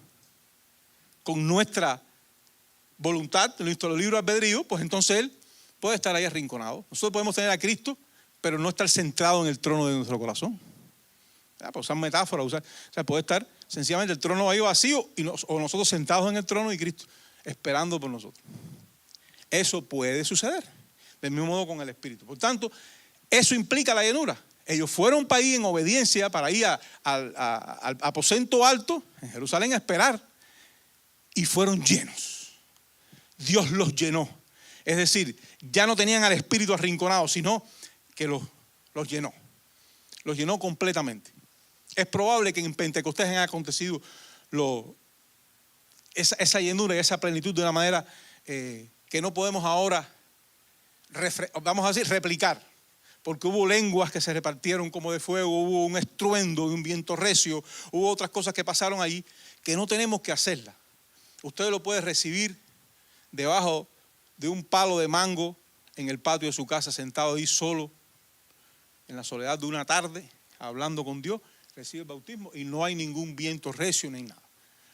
con nuestra voluntad, nuestro libre albedrío, pues entonces Él puede estar ahí arrinconado. Nosotros podemos tener a Cristo, pero no estar centrado en el trono de nuestro corazón. Para usar metáfora, puede estar sencillamente el trono ahí vacío o nosotros sentados en el trono y Cristo esperando por nosotros. Eso puede suceder, del mismo modo con el Espíritu. Por tanto, eso implica la llenura. Ellos fueron para ir en obediencia, para ir al aposento alto en Jerusalén a esperar, y fueron llenos. Dios los llenó. Es decir, ya no tenían al Espíritu arrinconado, sino que los llenó. Los llenó completamente. Es probable que en Pentecostés haya acontecido esa llenura y esa plenitud de una manera que no podemos ahora, vamos a decir, replicar. Porque hubo lenguas que se repartieron como de fuego, hubo un estruendo de un viento recio, hubo otras cosas que pasaron allí que no tenemos que hacerlas. Usted lo puede recibir debajo de un palo de mango en el patio de su casa, sentado ahí solo, en la soledad de una tarde, hablando con Dios, recibe el bautismo y no hay ningún viento recio ni nada.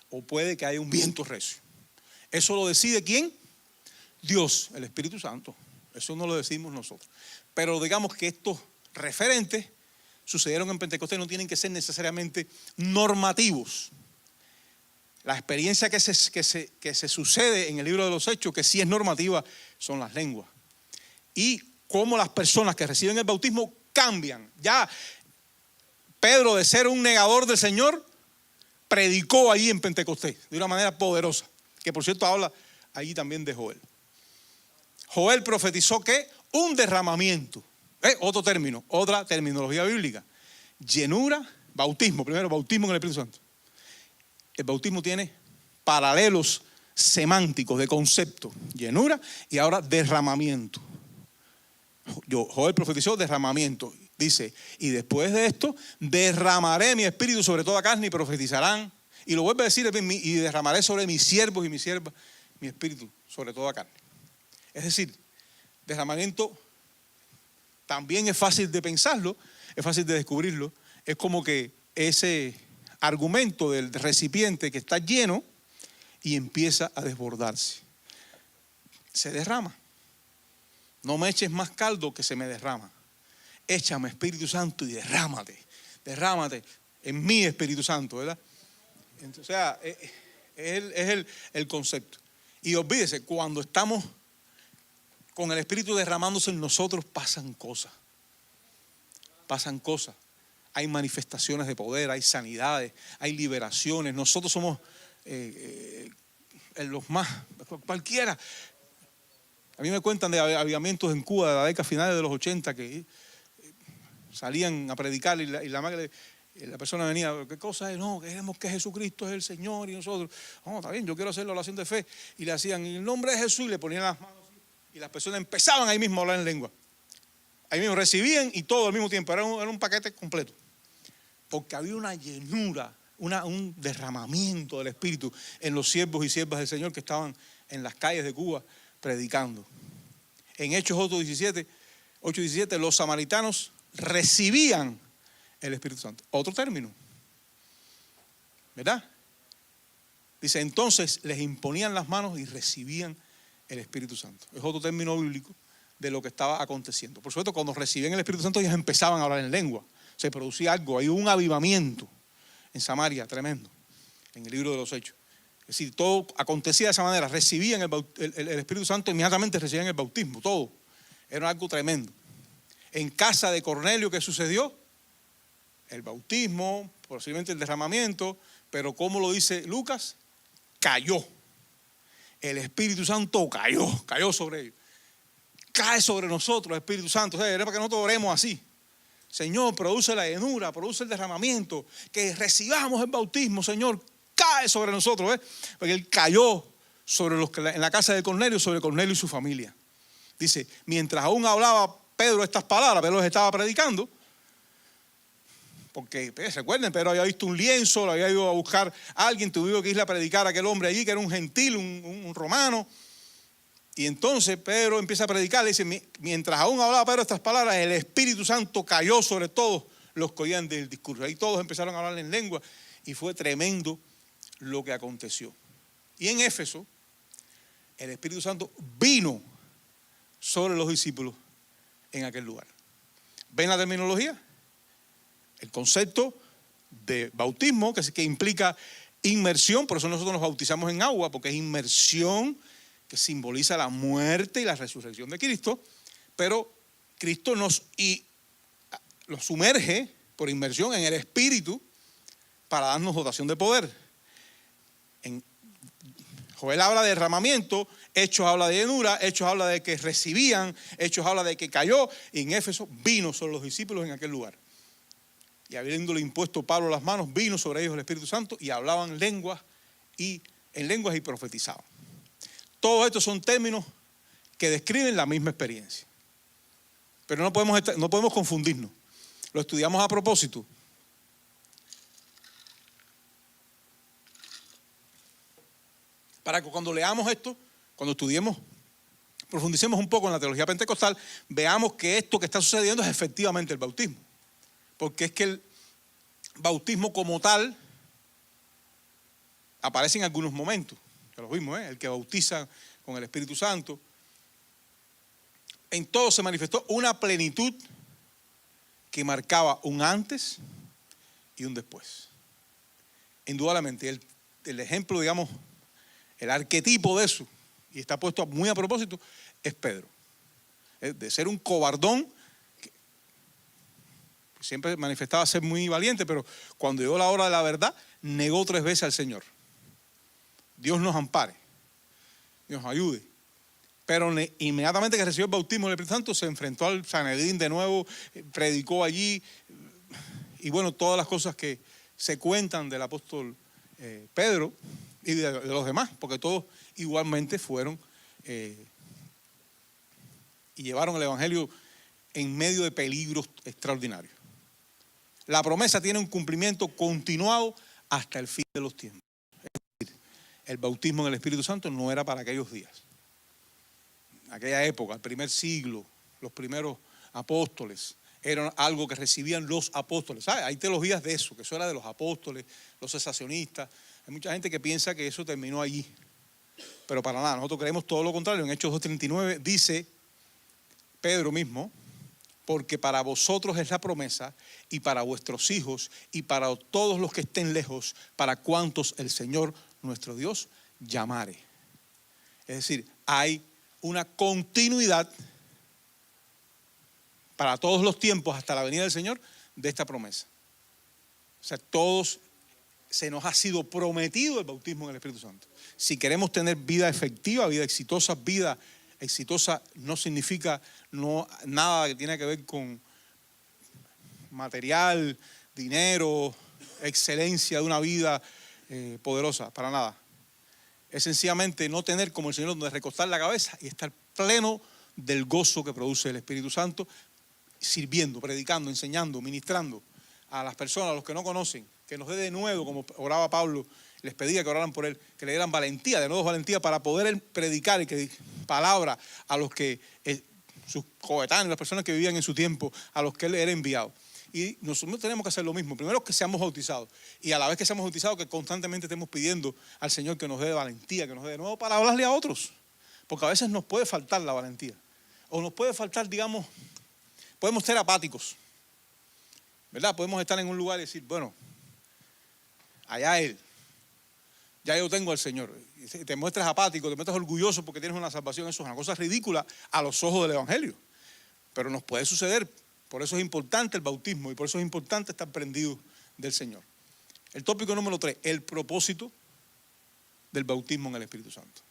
O puede que haya un viento recio. ¿Eso lo decide quién? Dios, el Espíritu Santo. Eso no lo decimos nosotros. Pero digamos que estos referentes sucedieron en Pentecostés, no tienen que ser necesariamente normativos. La experiencia que se sucede en el libro de los Hechos, que sí es normativa, son las lenguas. Y cómo las personas que reciben el bautismo cambian. Ya Pedro, de ser un negador del Señor, predicó allí en Pentecostés de una manera poderosa. Que por cierto habla allí también de Joel. Joel profetizó que un derramamiento. Otro término, otra terminología bíblica. Llenura, bautismo. Primero, bautismo en el Espíritu Santo. El bautismo tiene paralelos semánticos de concepto. Llenura y ahora derramamiento. Joel profetizó derramamiento. Dice, y después de esto, derramaré mi espíritu sobre toda carne y profetizarán. Y lo vuelve a decir, y derramaré sobre mis siervos y mis siervas mi espíritu sobre toda carne. Es decir, derramamiento también es fácil de pensarlo, es fácil de descubrirlo. Es como que ese argumento del recipiente que está lleno y empieza a desbordarse. Se derrama. No me eches más caldo que se me derrama. Échame, Espíritu Santo, y derrámate en mi Espíritu Santo, ¿verdad? Entonces, o sea, es el concepto. Y olvídese, cuando estamos con el Espíritu derramándose en nosotros, pasan cosas. Pasan cosas. Hay manifestaciones de poder, hay sanidades, hay liberaciones. Nosotros somos los más, cualquiera. A mí me cuentan de avivamientos en Cuba de la década finales de los 80 que salían a predicar y la persona venía, ¿qué cosa es? No, queremos que Jesucristo es el Señor y nosotros, no, está bien, yo quiero hacer la oración de fe. Y le hacían, en el nombre de Jesús, y le ponían las manos así, y las personas empezaban ahí mismo a hablar en lengua. Ahí mismo recibían y todo al mismo tiempo, era un paquete completo. Porque había una llenura, un derramamiento del Espíritu en los siervos y siervas del Señor que estaban en las calles de Cuba predicando. En Hechos 8:17, los samaritanos recibían el Espíritu Santo. Otro término, ¿verdad? Dice, entonces les imponían las manos y recibían el Espíritu Santo. Es otro término bíblico de lo que estaba aconteciendo. Por supuesto, cuando recibían el Espíritu Santo, ellos empezaban a hablar en lengua. Se producía algo, hay un avivamiento en Samaria tremendo, en el libro de los Hechos. Es decir, todo acontecía de esa manera. Recibían el Espíritu Santo, inmediatamente recibían el bautismo, todo. Era algo tremendo. En casa de Cornelio, ¿qué sucedió? El bautismo, posiblemente el derramamiento, pero ¿cómo lo dice Lucas? Cayó. El Espíritu Santo cayó sobre ellos. Cae sobre nosotros el Espíritu Santo. O sea, era para que nosotros oremos así. Señor, produce la llenura, produce el derramamiento, que recibamos el bautismo, Señor, cae sobre nosotros, ¿ves? Porque Él cayó sobre los que en la casa de Cornelio, sobre Cornelio y su familia. Dice, mientras aún hablaba Pedro estas palabras, Pedro les estaba predicando, porque recuerden, Pedro había visto un lienzo, lo había ido a buscar a alguien, tuvo que irle a predicar a aquel hombre allí que era un gentil, un romano. Y entonces Pedro empieza a predicar, le dice, mientras aún hablaba Pedro estas palabras, el Espíritu Santo cayó sobre todos los que oían del discurso. Ahí todos empezaron a hablar en lengua y fue tremendo lo que aconteció. Y en Éfeso, el Espíritu Santo vino sobre los discípulos en aquel lugar. ¿Ven la terminología? El concepto de bautismo, que implica inmersión, por eso nosotros nos bautizamos en agua, porque es inmersión que simboliza la muerte y la resurrección de Cristo, pero Cristo nos sumerge por inmersión en el Espíritu para darnos dotación de poder. Joel habla de derramamiento, Hechos habla de llenura, Hechos habla de que recibían, Hechos habla de que cayó, y en Éfeso vino sobre los discípulos en aquel lugar. Y habiéndole impuesto Pablo las manos, vino sobre ellos el Espíritu Santo y hablaban en lenguas y profetizaban. Todos estos son términos que describen la misma experiencia. Pero no podemos confundirnos. Lo estudiamos a propósito. Para que cuando leamos esto, cuando estudiemos profundicemos un poco en la teología pentecostal, veamos que esto que está sucediendo es efectivamente el bautismo. Porque es que el bautismo como tal aparece en algunos momentos, que los vimos, el que bautiza con el Espíritu Santo. En todo se manifestó una plenitud que marcaba un antes y un después. Indudablemente, el ejemplo, digamos, el arquetipo de eso, y está puesto muy a propósito, es Pedro. De ser un cobardón, que siempre manifestaba ser muy valiente, pero cuando llegó la hora de la verdad, negó 3 veces al Señor. Dios nos ampare, Dios nos ayude. Pero inmediatamente que recibió el bautismo del Espíritu Santo, se enfrentó al Sanedrín de nuevo, predicó allí, y bueno, todas las cosas que se cuentan del apóstol Pedro y de los demás, porque todos igualmente fueron y llevaron el evangelio en medio de peligros extraordinarios. La promesa tiene un cumplimiento continuado hasta el fin de los tiempos. Es decir, el bautismo en el Espíritu Santo no era para aquellos días. En aquella época, el primer siglo, los primeros apóstoles, era algo que recibían los apóstoles. ¿Sabes? Hay teologías de eso, que eso era de los apóstoles, los cesacionistas. Hay mucha gente que piensa que eso terminó allí. Pero para nada, nosotros creemos todo lo contrario. En Hechos 2:39 dice Pedro mismo, porque para vosotros es la promesa, y para vuestros hijos, y para todos los que estén lejos, para cuantos el Señor nuestro Dios llamare. Es decir, hay una continuidad para todos los tiempos hasta la venida del Señor de esta promesa. O sea, todos se nos ha sido prometido el bautismo en el Espíritu Santo. Si queremos tener vida efectiva, vida exitosa no significa nada que tiene que ver con material, dinero, excelencia de una vida poderosa, para nada. Es sencillamente no tener como el Señor donde recostar la cabeza y estar pleno del gozo que produce el Espíritu Santo, sirviendo, predicando, enseñando, ministrando a las personas, a los que no conocen, que nos dé de nuevo, como oraba Pablo, les pedía que oraran por él, que le dieran valentía, de nuevo valentía para poder él predicar y que palabra a los que, sus coetáneos, las personas que vivían en su tiempo, a los que él era enviado. Y nosotros tenemos que hacer lo mismo. Primero que seamos bautizados. Y a la vez que seamos bautizados, que constantemente estemos pidiendo al Señor que nos dé valentía, que nos dé de nuevo para hablarle a otros. Porque a veces nos puede faltar la valentía. O nos puede faltar, digamos, podemos ser apáticos. ¿Verdad? Podemos estar en un lugar y decir, bueno, allá Él. Ya yo tengo al Señor. Y te muestras apático, te muestras orgulloso porque tienes una salvación. Eso es una cosa ridícula a los ojos del Evangelio. Pero nos puede suceder. Por eso es importante el bautismo y por eso es importante estar prendido del Señor. El tópico número 3, el propósito del bautismo en el Espíritu Santo.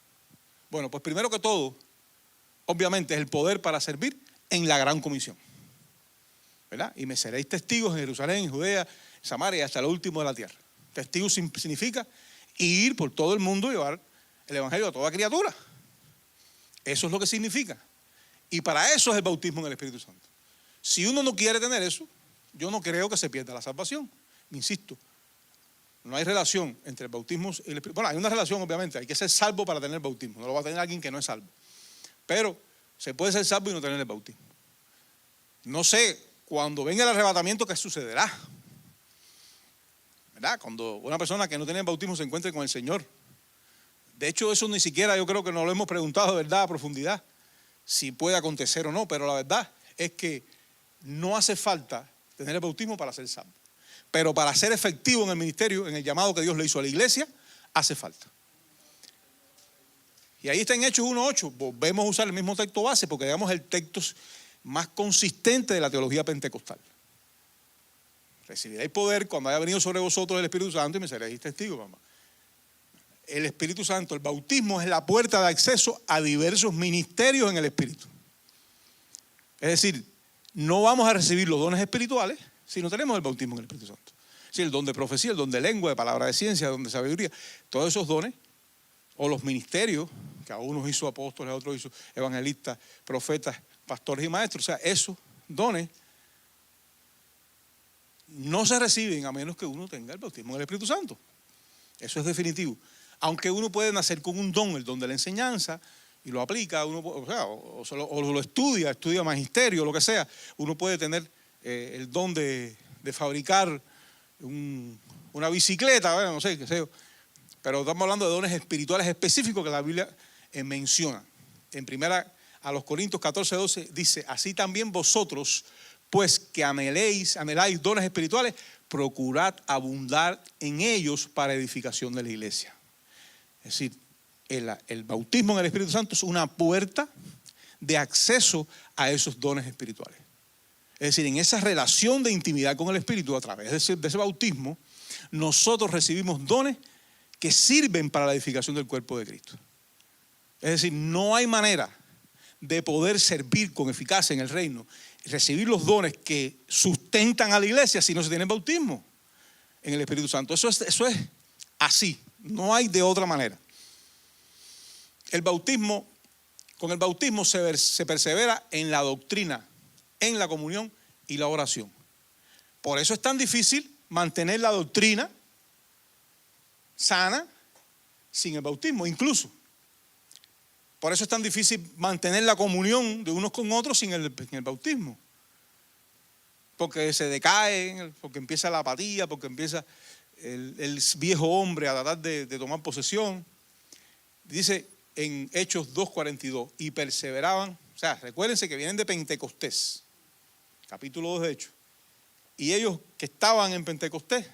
Bueno, pues primero que todo, obviamente es el poder para servir en la gran comisión. ¿Verdad? Y me seréis testigos en Jerusalén, en Judea, en Samaria y hasta lo último de la tierra. Testigos significa ir por todo el mundo y llevar el evangelio a toda criatura. Eso es lo que significa. Y para eso es el bautismo en el Espíritu Santo. Si uno no quiere tener eso, yo no creo que se pierda la salvación. Insisto, no hay relación entre el bautismo y el Espíritu. Bueno, hay una relación obviamente, hay que ser salvo para tener el bautismo. No lo va a tener alguien que no es salvo. Pero se puede ser salvo y no tener el bautismo. No sé, cuando venga el arrebatamiento, ¿qué sucederá? ¿Verdad? Cuando una persona que no tiene el bautismo se encuentre con el Señor. De hecho, eso ni siquiera yo creo que nos lo hemos preguntado de verdad a profundidad, si puede acontecer o no, pero la verdad es que no hace falta tener el bautismo para ser salvo. Pero para ser efectivo en el ministerio, en el llamado que Dios le hizo a la iglesia, hace falta. Y ahí está en Hechos 1:8. Volvemos a usar el mismo texto base porque digamos el texto más consistente de la teología pentecostal. Recibiréis poder cuando haya venido sobre vosotros el Espíritu Santo y me seréis testigos, mamá. El Espíritu Santo, el bautismo es la puerta de acceso a diversos ministerios en el Espíritu. Es decir, no vamos a recibir los dones espirituales si no tenemos el bautismo en el Espíritu Santo. Es decir, el don de profecía, el don de lengua, de palabra de ciencia, el don de sabiduría, todos esos dones, o los ministerios, que a unos hizo apóstoles, a otros hizo evangelistas, profetas, pastores y maestros, o sea, esos dones no se reciben a menos que uno tenga el bautismo del Espíritu Santo. Eso es definitivo. Aunque uno puede nacer con un don, el don de la enseñanza, y lo aplica, uno, o lo estudia magisterio, lo que sea, uno puede tener el don de fabricar una bicicleta, bueno, no sé, qué sé yo. Pero estamos hablando de dones espirituales específicos que la Biblia menciona. En primera a los Corintios 14:12 dice, así también vosotros, pues que anheláis dones espirituales, procurad abundar en ellos para edificación de la iglesia. Es decir, el bautismo en el Espíritu Santo es una puerta de acceso a esos dones espirituales. Es decir, en esa relación de intimidad con el Espíritu, a través de ese bautismo, nosotros recibimos dones que sirven para la edificación del cuerpo de Cristo. Es decir, no hay manera de poder servir con eficacia en el reino, recibir los dones que sustentan a la iglesia si no se tiene bautismo en el Espíritu Santo. Eso es así, no hay de otra manera. Con el bautismo se persevera en la doctrina, en la comunión y la oración. Por eso es tan difícil mantener la doctrina sana sin el bautismo, incluso. Por eso es tan difícil mantener la comunión de unos con otros sin el bautismo. Porque se decae, porque empieza la apatía, porque empieza el viejo hombre a tratar de tomar posesión. Dice en Hechos 2:42, y perseveraban, o sea, recuérdense que vienen de Pentecostés, capítulo 2 de Hechos, y ellos que estaban en Pentecostés,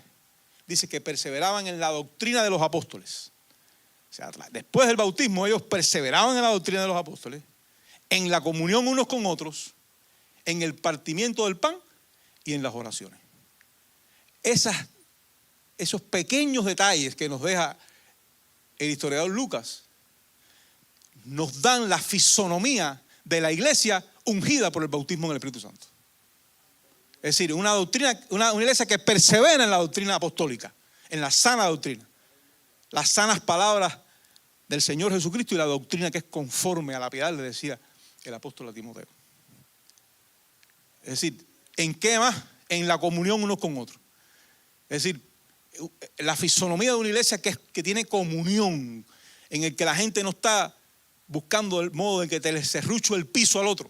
dice que perseveraban en la doctrina de los apóstoles. O sea, después del bautismo ellos perseveraban en la doctrina de los apóstoles, en la comunión unos con otros, en el partimiento del pan y en las oraciones. Esos pequeños detalles que nos deja el historiador Lucas nos dan la fisonomía de la iglesia ungida por el bautismo en el Espíritu Santo. Es decir, una iglesia que persevera en la doctrina apostólica, en la sana doctrina, las sanas palabras del Señor Jesucristo y la doctrina que es conforme a la piedad, le decía el apóstol a Timoteo. Es decir, ¿en qué más? En la comunión unos con otros. Es decir, la fisonomía de una iglesia que tiene comunión, en el que la gente no está buscando el modo en que te le serrucho el piso al otro.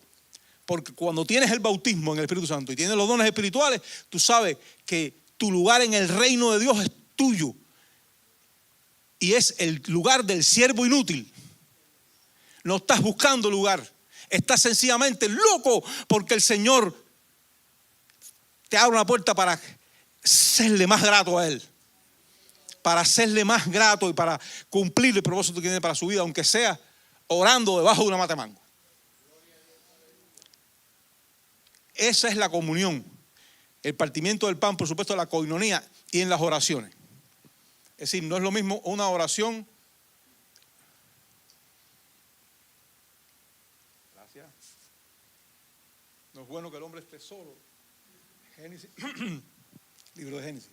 Porque cuando tienes el bautismo en el Espíritu Santo y tienes los dones espirituales, tú sabes que tu lugar en el reino de Dios es tuyo. Y es el lugar del siervo inútil. No estás buscando lugar. Estás sencillamente loco porque el Señor te abre una puerta para serle más grato a Él. Para serle más grato y para cumplir el propósito que tiene para su vida, aunque sea orando debajo de una mata de mango. Esa es la comunión. El partimiento del pan, por supuesto, la koinonía y en las oraciones. Es decir, no es lo mismo una oración. Gracias. No es bueno que el hombre esté solo. Génesis. Libro de Génesis.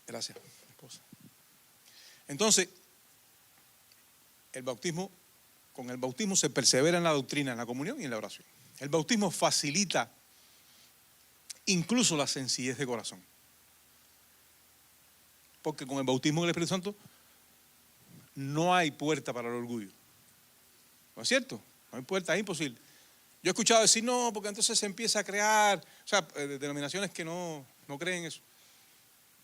Gracias, esposa. Entonces, con el bautismo se persevera en la doctrina, en la comunión y en la oración. El bautismo facilita incluso la sencillez de corazón. Porque con el bautismo en el Espíritu Santo no hay puerta para el orgullo. ¿No es cierto? No hay puerta, es imposible. Yo he escuchado decir, no, porque entonces se empieza a crear, o sea, denominaciones que no creen eso.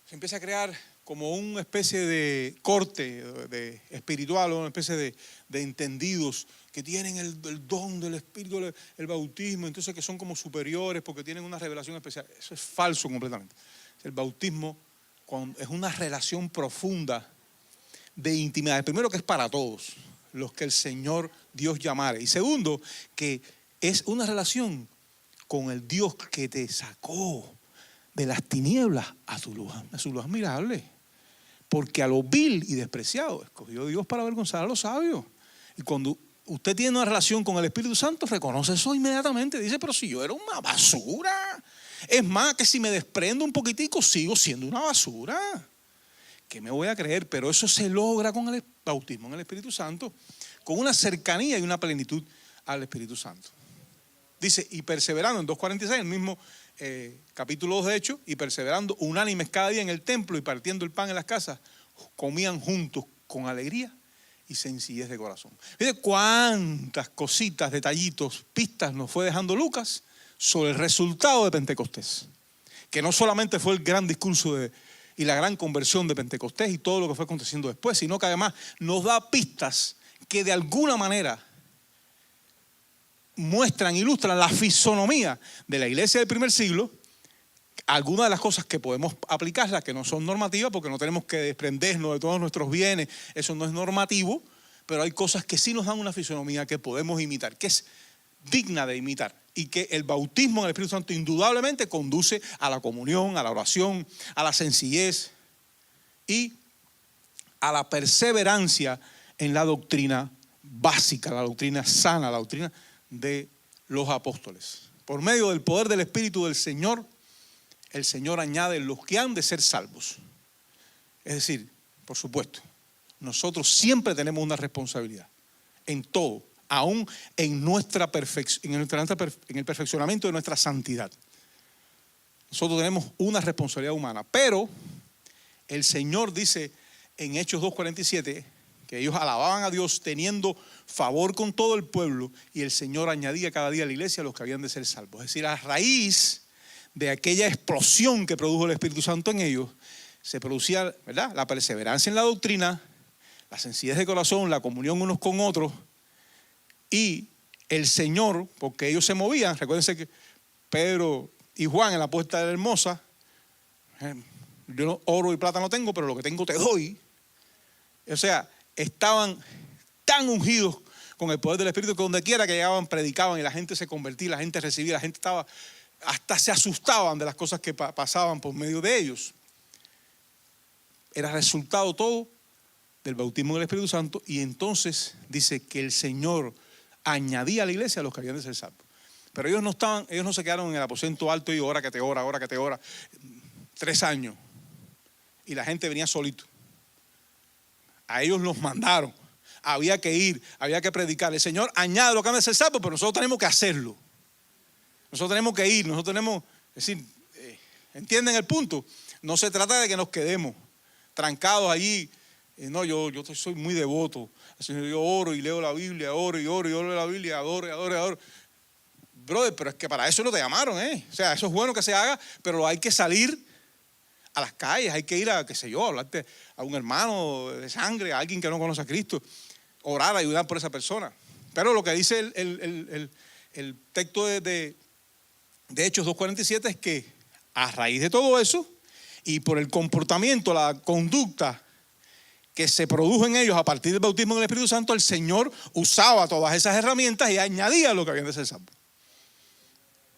Se empieza a crear como una especie de corte de espiritual, o una especie de entendidos que tienen el don del Espíritu, el bautismo, entonces que son como superiores porque tienen una revelación especial. Eso es falso completamente. El bautismo es una relación profunda de intimidad. Primero, que es para todos los que el Señor Dios llamare. Y segundo, que es una relación con el Dios que te sacó de las tinieblas a su luz admirable. Porque a lo vil y despreciado escogió Dios para avergonzar a los sabios. Y cuando usted tiene una relación con el Espíritu Santo, reconoce eso inmediatamente. Dice, pero si yo era una basura. Es más, que si me desprendo un poquitico, sigo siendo una basura. ¿Qué me voy a creer? Pero eso se logra con el bautismo en el Espíritu Santo, con una cercanía y una plenitud al Espíritu Santo. Dice, y perseverando en 2:46, el mismo capítulo 2 de Hechos, y perseverando unánimes cada día en el templo y partiendo el pan en las casas, comían juntos con alegría y sencillez de corazón. Fíjate cuántas cositas, detallitos, pistas nos fue dejando Lucas sobre el resultado de Pentecostés. Que no solamente fue el gran discurso y la gran conversión de Pentecostés y todo lo que fue aconteciendo después, sino que además nos da pistas que de alguna manera muestran, ilustran la fisonomía de la iglesia del primer siglo. Algunas de las cosas que podemos aplicarlas, que no son normativas, porque no tenemos que desprendernos de todos nuestros bienes, eso no es normativo, pero hay cosas que sí nos dan una fisonomía que podemos imitar, que es digna de imitar, y que el bautismo en el Espíritu Santo indudablemente conduce a la comunión, a la oración, a la sencillez y a la perseverancia en la doctrina básica, la doctrina sana, la doctrina de los apóstoles. Por medio del poder del Espíritu del Señor, el Señor añade los que han de ser salvos. Es decir, por supuesto, nosotros siempre tenemos una responsabilidad en todo, aún en el perfeccionamiento de nuestra santidad. Nosotros tenemos una responsabilidad humana, pero el Señor dice en Hechos 2:47 que ellos alababan a Dios teniendo favor con todo el pueblo, y el Señor añadía cada día a la iglesia a los que habían de ser salvos. Es decir, a raíz de aquella explosión que produjo el Espíritu Santo en ellos, se producía, ¿verdad?, la perseverancia en la doctrina, la sencillez de corazón, la comunión unos con otros, y el Señor, porque ellos se movían. Recuérdense que Pedro y Juan en la puerta de la Hermosa, yo oro y plata no tengo, pero lo que tengo te doy. O sea, estaban tan ungidos con el poder del Espíritu que donde quiera que llegaban predicaban y la gente se convertía, la gente recibía, la gente estaba, hasta se asustaban de las cosas que pasaban por medio de ellos. Era resultado todo del bautismo del Espíritu Santo, y entonces dice que el Señor añadía a la iglesia a los que habían de ser salvos. Pero ellos no se quedaron en el aposento alto y hora que te ora, 3 años. Y la gente venía solito. A ellos los mandaron. Había que ir, había que predicar. El Señor añade lo que han de ser salvos, pero nosotros tenemos que hacerlo. Nosotros tenemos que ir, nosotros tenemos, es decir, ¿entienden el punto? No se trata de que nos quedemos trancados allí. No, yo soy muy devoto. Yo oro y leo la Biblia, oro y oro la Biblia, adoro. Brother, pero es que para eso no te llamaron, O sea, eso es bueno que se haga, pero hay que salir a las calles, hay que ir a, qué sé yo, hablarte a un hermano de sangre, a alguien que no conoce a Cristo, orar, ayudar por esa persona. Pero lo que dice el texto de Hechos 2:47 es que a raíz de todo eso y por el comportamiento, la conducta que se produjo en ellos a partir del bautismo en el Espíritu Santo, el Señor usaba todas esas herramientas y añadía lo que habían de ser salvos.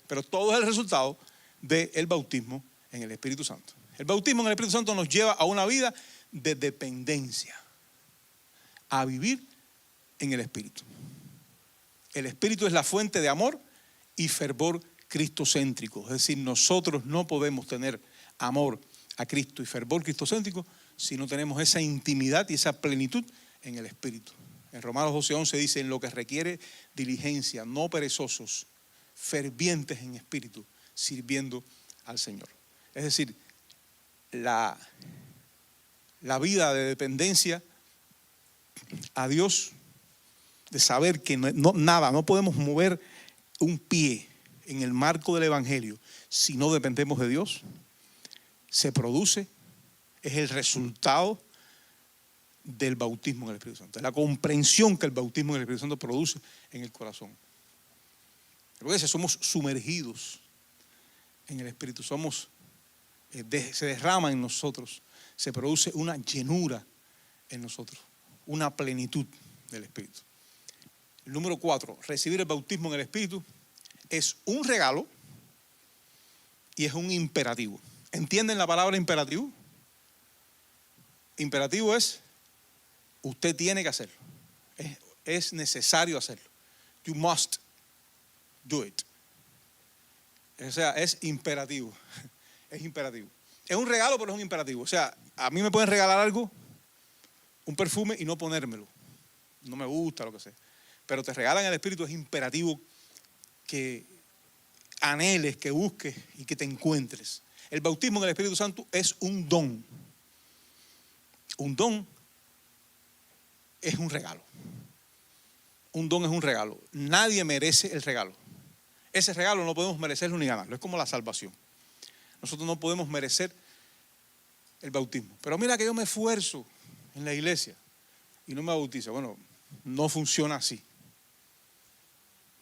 Pero todo es el resultado del bautismo en el Espíritu Santo. El bautismo en el Espíritu Santo nos lleva a una vida de dependencia, a vivir en el Espíritu. El Espíritu es la fuente de amor y fervor cristocéntrico. Es decir, nosotros no podemos tener amor a Cristo y fervor cristocéntrico si no tenemos esa intimidad y esa plenitud en el Espíritu. En Romanos 12:11 dice: en lo que requiere diligencia, no perezosos, fervientes en espíritu, sirviendo al Señor. Es decir, la vida de dependencia a Dios, de saber que no podemos mover un pie en el marco del Evangelio si no dependemos de Dios, se produce, es el resultado del bautismo en el Espíritu Santo, la comprensión que el bautismo en el Espíritu Santo produce en el corazón. Porque somos sumergidos en el Espíritu, se derrama en nosotros, se produce una llenura en nosotros, una plenitud del Espíritu. El número 4, recibir el bautismo en el Espíritu es un regalo y es un imperativo. ¿Entienden la palabra imperativo? Imperativo es, usted tiene que hacerlo, es necesario hacerlo. You must do it. O sea, es imperativo. Es imperativo. Es un regalo, pero es un imperativo. O sea, a mí me pueden regalar algo, un perfume, y no ponérmelo. No me gusta, lo que sea. Pero te regalan el Espíritu, es imperativo que anheles, que busques y que te encuentres. El bautismo en el Espíritu Santo es un don. Un don es un regalo. Un don es un regalo. Nadie merece el regalo. Ese regalo no podemos merecerlo ni ganarlo. Es como la salvación. Nosotros no podemos merecer el bautismo. Pero mira que yo me esfuerzo en la iglesia y no me bautizo. Bueno, no funciona así.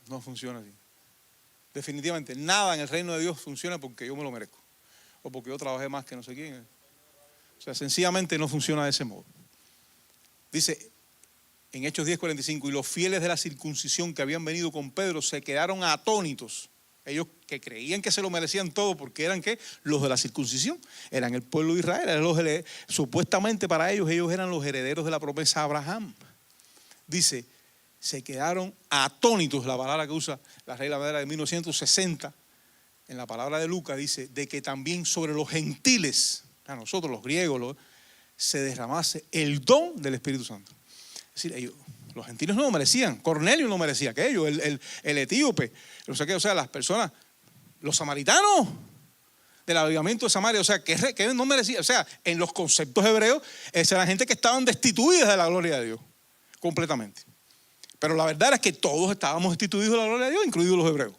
No funciona así. Definitivamente, nada en el reino de Dios funciona porque yo me lo merezco. O porque yo trabajé más que no sé quién. O sea, sencillamente no funciona de ese modo. Dice en Hechos 10:45, y los fieles de la circuncisión que habían venido con Pedro se quedaron atónitos. Ellos que creían que se lo merecían todo porque eran ¿qué? Los de la circuncisión. Eran el pueblo de Israel. Eran supuestamente para ellos eran los herederos de la promesa de Abraham. Dice, se quedaron atónitos, la palabra que usa la Reina Valera de 1960, en la palabra de Lucas, dice, de que también sobre los gentiles, a nosotros los griegos, se derramase el don del Espíritu Santo. Es decir, ellos, los gentiles no lo merecían. Cornelio no merecía aquello, el etíope, no sé qué, o sea, las personas, los samaritanos del avivamiento de Samaria, o sea, que no merecían, o sea, en los conceptos hebreos, esa era gente que estaban destituidas de la gloria de Dios, completamente. Pero la verdad es que todos estábamos destituidos de la gloria de Dios, incluidos los hebreos.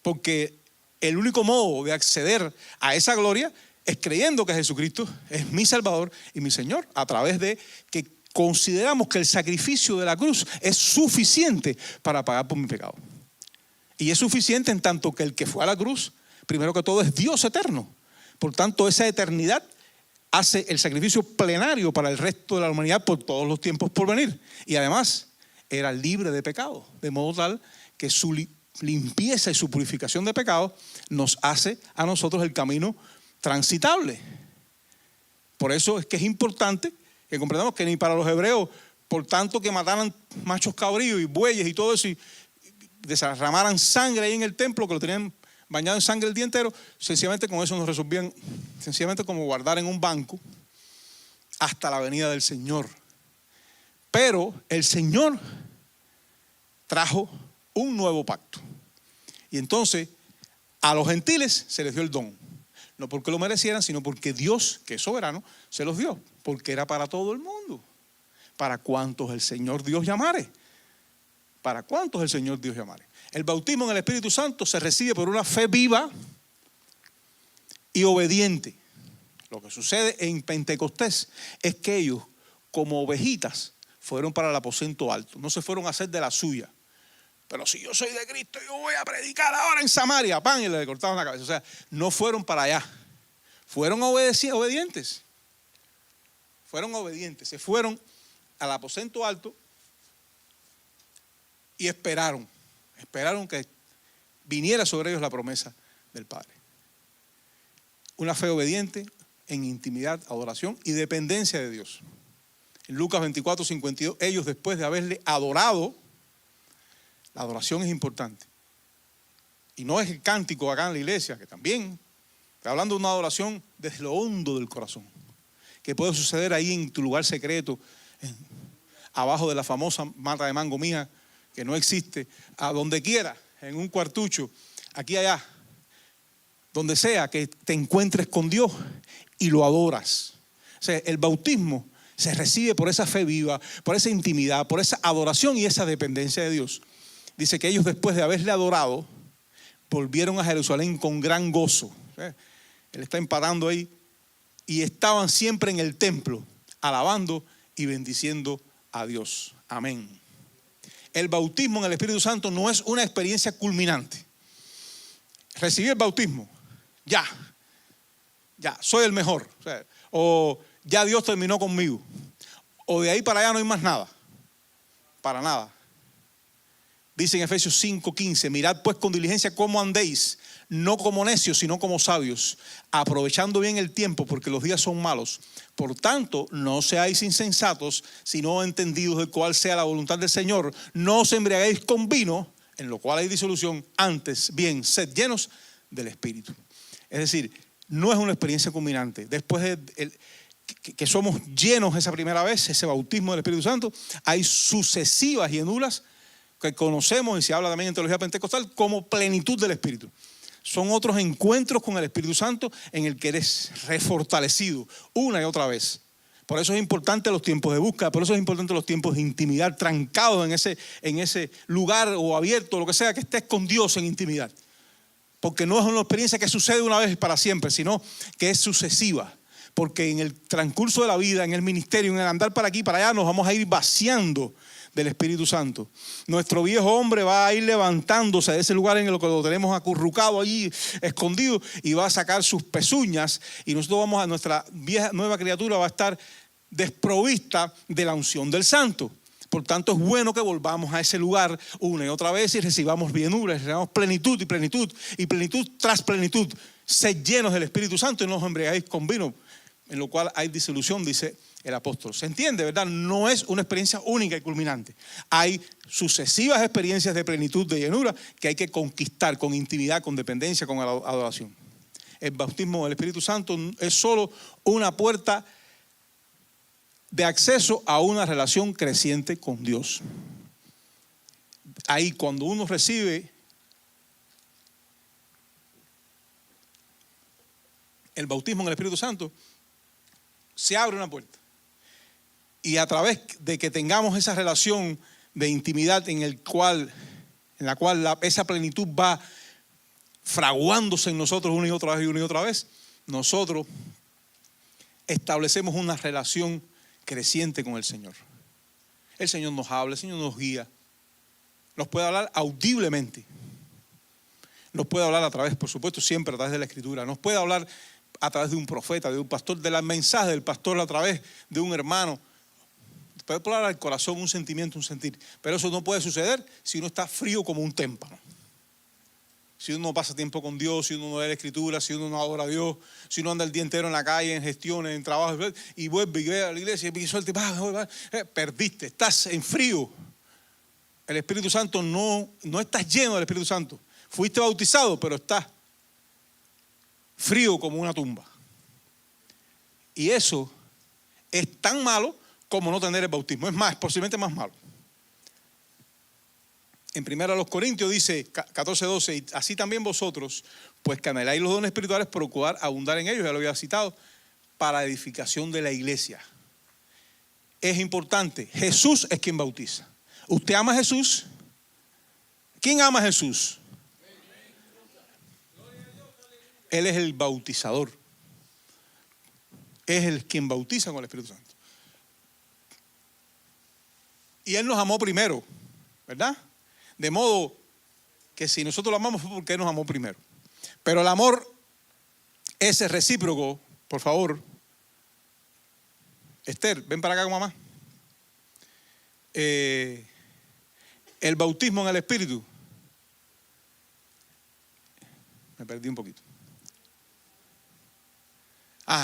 Porque el único modo de acceder a esa gloria es creyendo que Jesucristo es mi Salvador y mi Señor, a través de que consideramos que el sacrificio de la cruz es suficiente para pagar por mi pecado. Y es suficiente en tanto que el que fue a la cruz, primero que todo, es Dios eterno. Por tanto, esa eternidad hace el sacrificio plenario para el resto de la humanidad por todos los tiempos por venir. Y además, era libre de pecado, de modo tal que su limpieza y su purificación de pecado nos hace a nosotros el camino transitable. Por eso es que es importante que comprendamos que ni para los hebreos, por tanto que mataran machos cabríos y bueyes y todo eso y derramaran sangre ahí en el templo, que lo tenían bañado en sangre el día entero, sencillamente con eso nos resolvían, sencillamente como guardar en un banco hasta la venida del Señor. Pero el Señor trajo un nuevo pacto. Y entonces a los gentiles se les dio el don. No porque lo merecieran, sino porque Dios, que es soberano, se los dio. Porque era para todo el mundo. Para cuantos el Señor Dios llamare. Para cuantos el Señor Dios llamare. El bautismo en el Espíritu Santo se recibe por una fe viva y obediente. Lo que sucede en Pentecostés es que ellos, como ovejitas, fueron para el aposento alto. No se fueron a hacer de la suya. Pero si yo soy de Cristo, yo voy a predicar ahora en Samaria. ¡Pam! Y le cortaron la cabeza. O sea, no fueron para allá. Fueron obedientes. Fueron obedientes. Se fueron al aposento alto y esperaron. Esperaron que viniera sobre ellos la promesa del Padre. Una fe obediente en intimidad, adoración y dependencia de Dios. En Lucas 24:52, ellos después de haberle adorado, la adoración es importante. Y no es el cántico acá en la iglesia, que también está hablando de una adoración desde lo hondo del corazón, que puede suceder ahí en tu lugar secreto, abajo de la famosa mata de mango mía, que no existe, a donde quiera, en un cuartucho, aquí allá, donde sea que te encuentres con Dios y lo adoras. O sea, el bautismo se recibe por esa fe viva, por esa intimidad, por esa adoración y esa dependencia de Dios. Dice que ellos, después de haberle adorado, volvieron a Jerusalén con gran gozo. Él está empatando ahí. Y estaban siempre en el templo, alabando y bendiciendo a Dios. Amén. El bautismo en el Espíritu Santo no es una experiencia culminante. Recibí el bautismo, ya, soy el mejor. O ya Dios terminó conmigo. O de ahí para allá no hay más nada. Para nada. Dice en Efesios 5:15, mirad pues con diligencia cómo andéis, no como necios, sino como sabios, aprovechando bien el tiempo, porque los días son malos. Por tanto, no seáis insensatos, sino entendidos de cuál sea la voluntad del Señor. No os embriaguéis con vino, en lo cual hay disolución, antes bien, sed llenos del Espíritu. Es decir, no es una experiencia culminante. Después de que somos llenos esa primera vez, ese bautismo del Espíritu Santo, hay sucesivas llenuras que conocemos, y se habla también en teología pentecostal, como plenitud del Espíritu. Son otros encuentros con el Espíritu Santo en el que eres refortalecido una y otra vez Por eso es importante los tiempos de búsqueda, por eso es importante los tiempos de intimidad, trancados en ese lugar o abierto, lo que sea, que estés con Dios en intimidad. Porque no es una experiencia que sucede una vez para siempre, sino que es sucesiva. Porque en el transcurso de la vida, en el ministerio, en el andar para aquí y para allá, nos vamos a ir vaciando del Espíritu Santo. Nuestro viejo hombre va a ir levantándose de ese lugar en el que lo tenemos acurrucado allí, escondido, y va a sacar sus pezuñas, y nosotros nuestra vieja nueva criatura va a estar desprovista de la unción del Santo. Por tanto, es bueno que volvamos a ese lugar una y otra vez y recibamos llenura, recibamos plenitud y plenitud y plenitud tras plenitud. Sed llenos del Espíritu Santo y no os embriaguéis con vino, en lo cual hay disolución, dice el apóstol. ¿Se entiende, verdad? No es una experiencia única y culminante. Hay sucesivas experiencias de plenitud, de llenura, que hay que conquistar con intimidad, con dependencia, con adoración. El bautismo del Espíritu Santo es solo una puerta de acceso a una relación creciente con Dios. Ahí, cuando uno recibe el bautismo en el Espíritu Santo, se abre una puerta. Y a través de que tengamos esa relación de intimidad en la cual esa plenitud va fraguándose en nosotros una y otra vez, nosotros establecemos una relación creciente con el Señor. El Señor nos habla, el Señor nos guía. Nos puede hablar audiblemente. Nos puede hablar a través, por supuesto, siempre a través de la Escritura. Nos puede hablar a través de un profeta, de un pastor, del mensaje del pastor a través de un hermano. Puede hablar al corazón un sentimiento, un sentir. Pero eso no puede suceder si uno está frío como un témpano. Si uno no pasa tiempo con Dios, si uno no lee la Escritura, si uno no adora a Dios, si uno anda el día entero en la calle, en gestiones, en trabajo, y vuelve y ve a la iglesia y suelta, perdiste, estás en frío. El Espíritu Santo no estás lleno del Espíritu Santo. Fuiste bautizado, pero estás frío como una tumba. Y eso es tan malo como no tener el bautismo. Es más, posiblemente más malo. En 1 Corintios dice 14:12, y así también vosotros, pues que anheláis los dones espirituales, procurad abundar en ellos, ya lo había citado, para edificación de la iglesia. Es importante, Jesús es quien bautiza. ¿Usted ama a Jesús? ¿Quién ama a Jesús? Él es el bautizador. Es el quien bautiza con el Espíritu Santo. Y Él nos amó primero, ¿verdad? De modo que si nosotros lo amamos fue porque Él nos amó primero. Pero el amor ese recíproco, por favor. Esther, ven para acá con mamá. El bautismo en el Espíritu. Me perdí un poquito.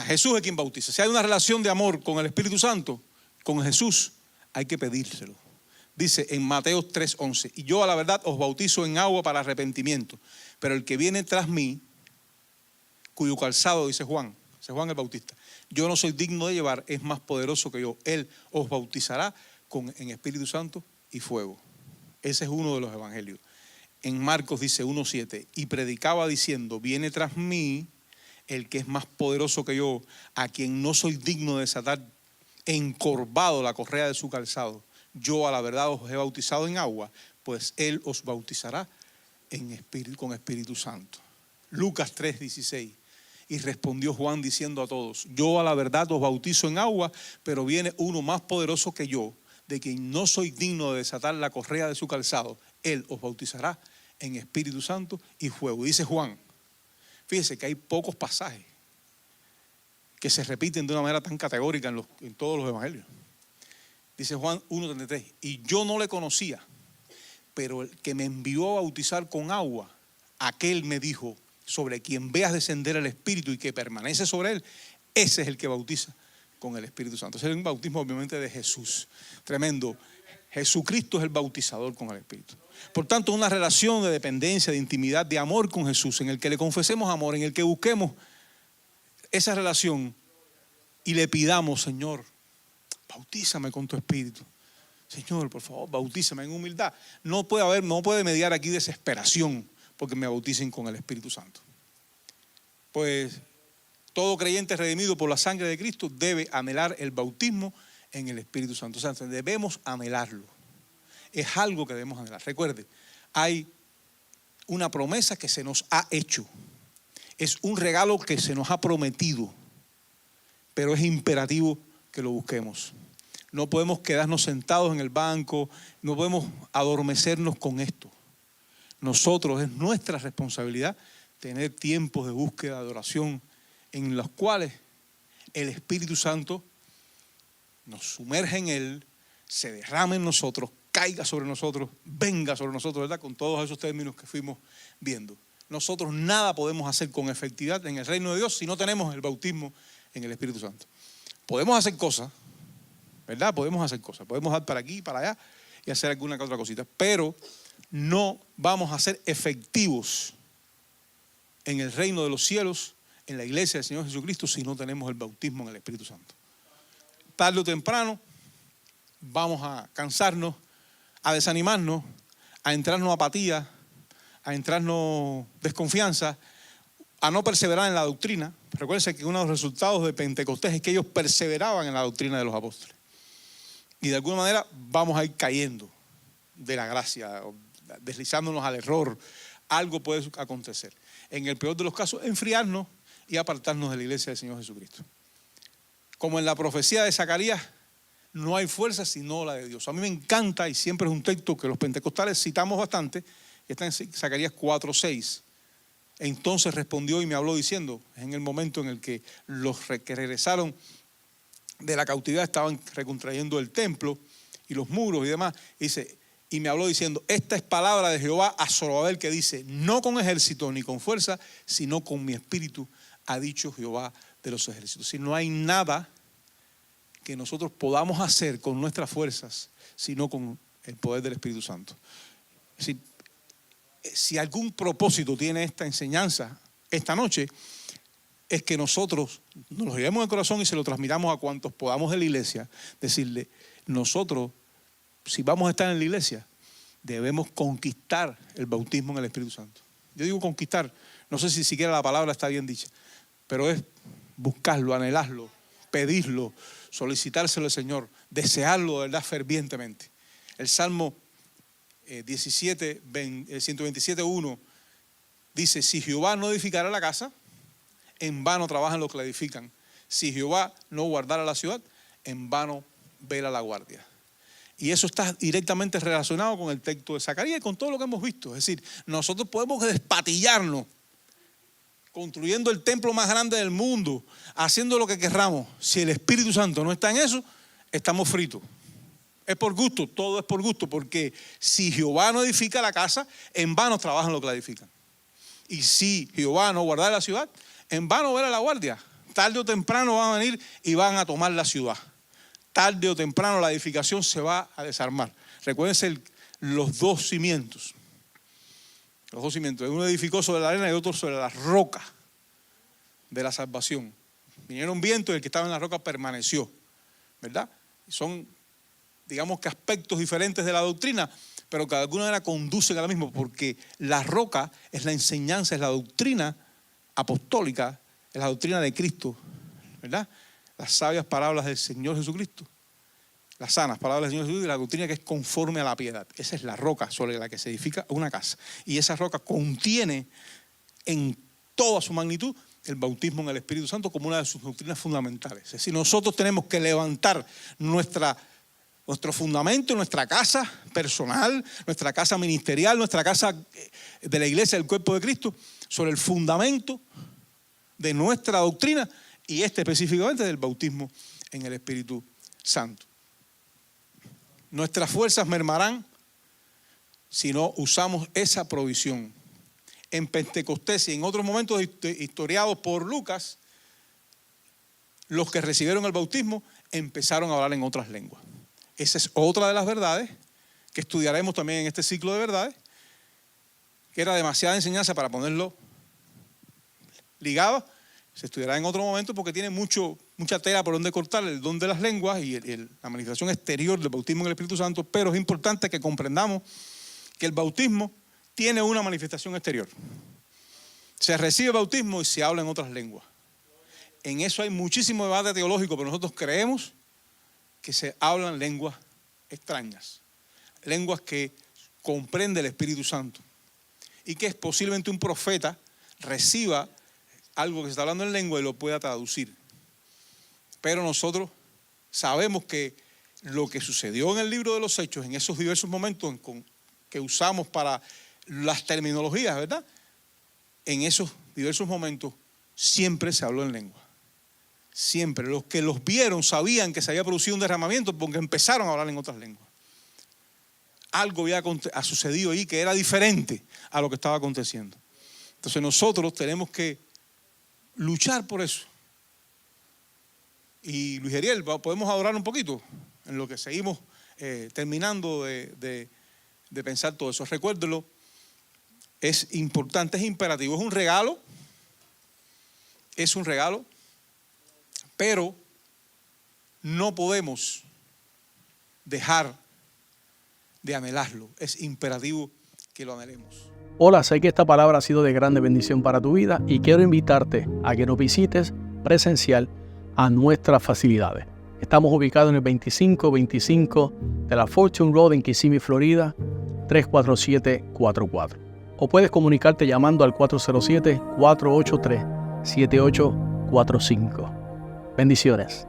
Jesús es quien bautiza. Si hay una relación de amor con el Espíritu Santo, con Jesús, hay que pedírselo. Dice en Mateo 3:11, y yo a la verdad os bautizo en agua para arrepentimiento, pero el que viene tras mí, cuyo calzado, dice Juan el Bautista, yo no soy digno de llevar, es más poderoso que yo. Él os bautizará en Espíritu Santo y fuego. Ese es uno de los evangelios. En Marcos dice 1:7, y predicaba diciendo, viene tras mí el que es más poderoso que yo, a quien no soy digno de desatar encorvado la correa de su calzado. Yo a la verdad os he bautizado en agua, pues Él os bautizará con Espíritu Santo. Lucas 3:16. Y respondió Juan diciendo a todos, yo a la verdad os bautizo en agua, pero viene uno más poderoso que yo, de quien no soy digno de desatar la correa de su calzado. Él os bautizará en Espíritu Santo y fuego. Dice Juan. Fíjese que hay pocos pasajes que se repiten de una manera tan categórica en todos los evangelios. Dice Juan 1:33, y yo no le conocía, pero el que me envió a bautizar con agua, aquel me dijo, sobre quien veas descender el Espíritu y que permanece sobre él, ese es el que bautiza con el Espíritu Santo. Ese es un bautismo obviamente de Jesús. Tremendo. Jesucristo es el bautizador con el Espíritu. Por tanto, una relación de dependencia, de intimidad, de amor con Jesús, en el que le confesemos amor, en el que busquemos esa relación y le pidamos, Señor, bautízame con tu Espíritu. Señor, por favor, bautízame en humildad. No puede mediar aquí desesperación porque me bauticen con el Espíritu Santo. Pues Todo creyente redimido por la sangre de Cristo debe anhelar el bautismo en el Espíritu Santo. O sea, debemos anhelarlo. Es algo que debemos anhelar. Recuerde, hay una promesa que se nos ha hecho. Es un regalo que se nos ha prometido. Pero es imperativo que lo busquemos. No podemos quedarnos sentados en el banco, no podemos adormecernos con esto. Nosotros, es nuestra responsabilidad tener tiempos de búsqueda, de oración, en los cuales el Espíritu Santo nos sumerge en Él, se derrame en nosotros, caiga sobre nosotros, venga sobre nosotros, ¿verdad? Con todos esos términos que fuimos viendo. Nosotros nada podemos hacer con efectividad en el reino de Dios si no tenemos el bautismo en el Espíritu Santo. Podemos hacer cosas, ¿verdad? Podemos hacer cosas, podemos dar para aquí y para allá y hacer alguna que otra cosita, pero no vamos a ser efectivos en el reino de los cielos, en la iglesia del Señor Jesucristo, si no tenemos el bautismo en el Espíritu Santo. Tarde o temprano vamos a cansarnos, a desanimarnos, a entrarnos apatía, a entrarnos desconfianza, a no perseverar en la doctrina. Recuérdense que uno de los resultados de Pentecostés es que ellos perseveraban en la doctrina de los apóstoles. Y de alguna manera vamos a ir cayendo de la gracia, deslizándonos al error. Algo puede acontecer. En el peor de los casos, enfriarnos y apartarnos de la iglesia del Señor Jesucristo. Como en la profecía de Zacarías, no hay fuerza sino la de Dios. A mí me encanta, y siempre es un texto que los pentecostales citamos bastante, que está en Zacarías 4:6. Entonces respondió y me habló diciendo, en el momento en el que los que regresaron de la cautividad estaban reconstruyendo el templo y los muros y demás, dice, y me habló diciendo, esta es palabra de Jehová a Zorobabel que dice, no con ejército ni con fuerza, sino con mi espíritu, ha dicho Jehová de los ejércitos. Si no hay nada que nosotros podamos hacer con nuestras fuerzas, sino con el poder del Espíritu Santo. Es decir, si algún propósito tiene esta enseñanza esta noche, es que nosotros nos lo llevemos en el corazón y se lo transmitamos a cuantos podamos de la iglesia. Decirle, nosotros, si vamos a estar en la iglesia, debemos conquistar el bautismo en el Espíritu Santo. Yo digo conquistar, no sé si siquiera la palabra está bien dicha, pero es buscarlo, anhelarlo, pedirlo, solicitárselo al Señor, desearlo de verdad fervientemente. El Salmo 127:1 dice, si Jehová no edificará la casa, en vano trabajan los que la edifican. Si Jehová no guardara la ciudad, en vano vela la guardia. Y eso está directamente relacionado con el texto de Zacarías y con todo lo que hemos visto. Es decir, nosotros podemos despatillarnos construyendo el templo más grande del mundo, haciendo lo que querramos. Si el Espíritu Santo no está en eso, estamos fritos. Es por gusto, todo es por gusto, porque si Jehová no edifica la casa, en vano trabajan los que la edifican. Y si Jehová no guardara la ciudad, en vano vela la guardia. Tarde o temprano van a venir y van a tomar la ciudad. Tarde o temprano la edificación se va a desarmar. Recuérdense los dos cimientos. Los dos cimientos. Uno edificó sobre la arena y otro sobre la roca de la salvación. Vinieron vientos y el que estaba en la roca permaneció. ¿Verdad? Son, digamos que aspectos diferentes de la doctrina, pero que de alguna manera conducen a lo mismo, porque la roca es la enseñanza, es la doctrina apostólica, es la doctrina de Cristo, ¿verdad? Las sabias palabras del Señor Jesucristo, las sanas palabras del Señor Jesucristo y la doctrina que es conforme a la piedad. Esa es la roca sobre la que se edifica una casa. Y esa roca contiene en toda su magnitud el bautismo en el Espíritu Santo como una de sus doctrinas fundamentales. Es decir, nosotros tenemos que levantar nuestro fundamento, nuestra casa personal, nuestra casa ministerial, nuestra casa de la iglesia del cuerpo de Cristo, sobre el fundamento de nuestra doctrina y específicamente del bautismo en el Espíritu Santo. Nuestras fuerzas mermarán si no usamos esa provisión. En Pentecostés y en otros momentos historiados por Lucas, los que recibieron el bautismo empezaron a hablar en otras lenguas. Esa es otra de las verdades que estudiaremos también en este ciclo de verdades, que era demasiada enseñanza para ponerlo ligado. Se estudiará en otro momento porque tiene mucha tela por donde cortar el don de las lenguas y la manifestación exterior del bautismo en el Espíritu Santo, pero es importante que comprendamos que el bautismo tiene una manifestación exterior. Se recibe bautismo y se habla en otras lenguas. En eso hay muchísimo debate teológico, pero nosotros creemos que se hablan lenguas extrañas, lenguas que comprende el Espíritu Santo, y que es posiblemente un profeta reciba algo que se está hablando en lengua y lo pueda traducir. Pero nosotros sabemos que lo que sucedió en el libro de los Hechos, en esos diversos momentos que usamos para las terminologías, ¿verdad? En esos diversos momentos siempre se habló en lengua. Siempre. Los que los vieron sabían que se había producido un derramamiento porque empezaron a hablar en otras lenguas. Algo había sucedido ahí que era diferente a lo que estaba aconteciendo. Entonces nosotros tenemos que luchar por eso. Y Luis Ariel, ¿podemos adorar un poquito en lo que seguimos terminando de pensar todo eso? Recuérdelo, es importante, es imperativo, es un regalo, pero no podemos dejar de anhelarlo. Es imperativo que lo anhelemos. Hola, sé que esta palabra ha sido de grande bendición para tu vida y quiero invitarte a que nos visites presencial a nuestras facilidades. Estamos ubicados en el 2525 de la Fortune Road en Kissimmee, Florida, 34744. O puedes comunicarte llamando al 407-483-7845. Bendiciones.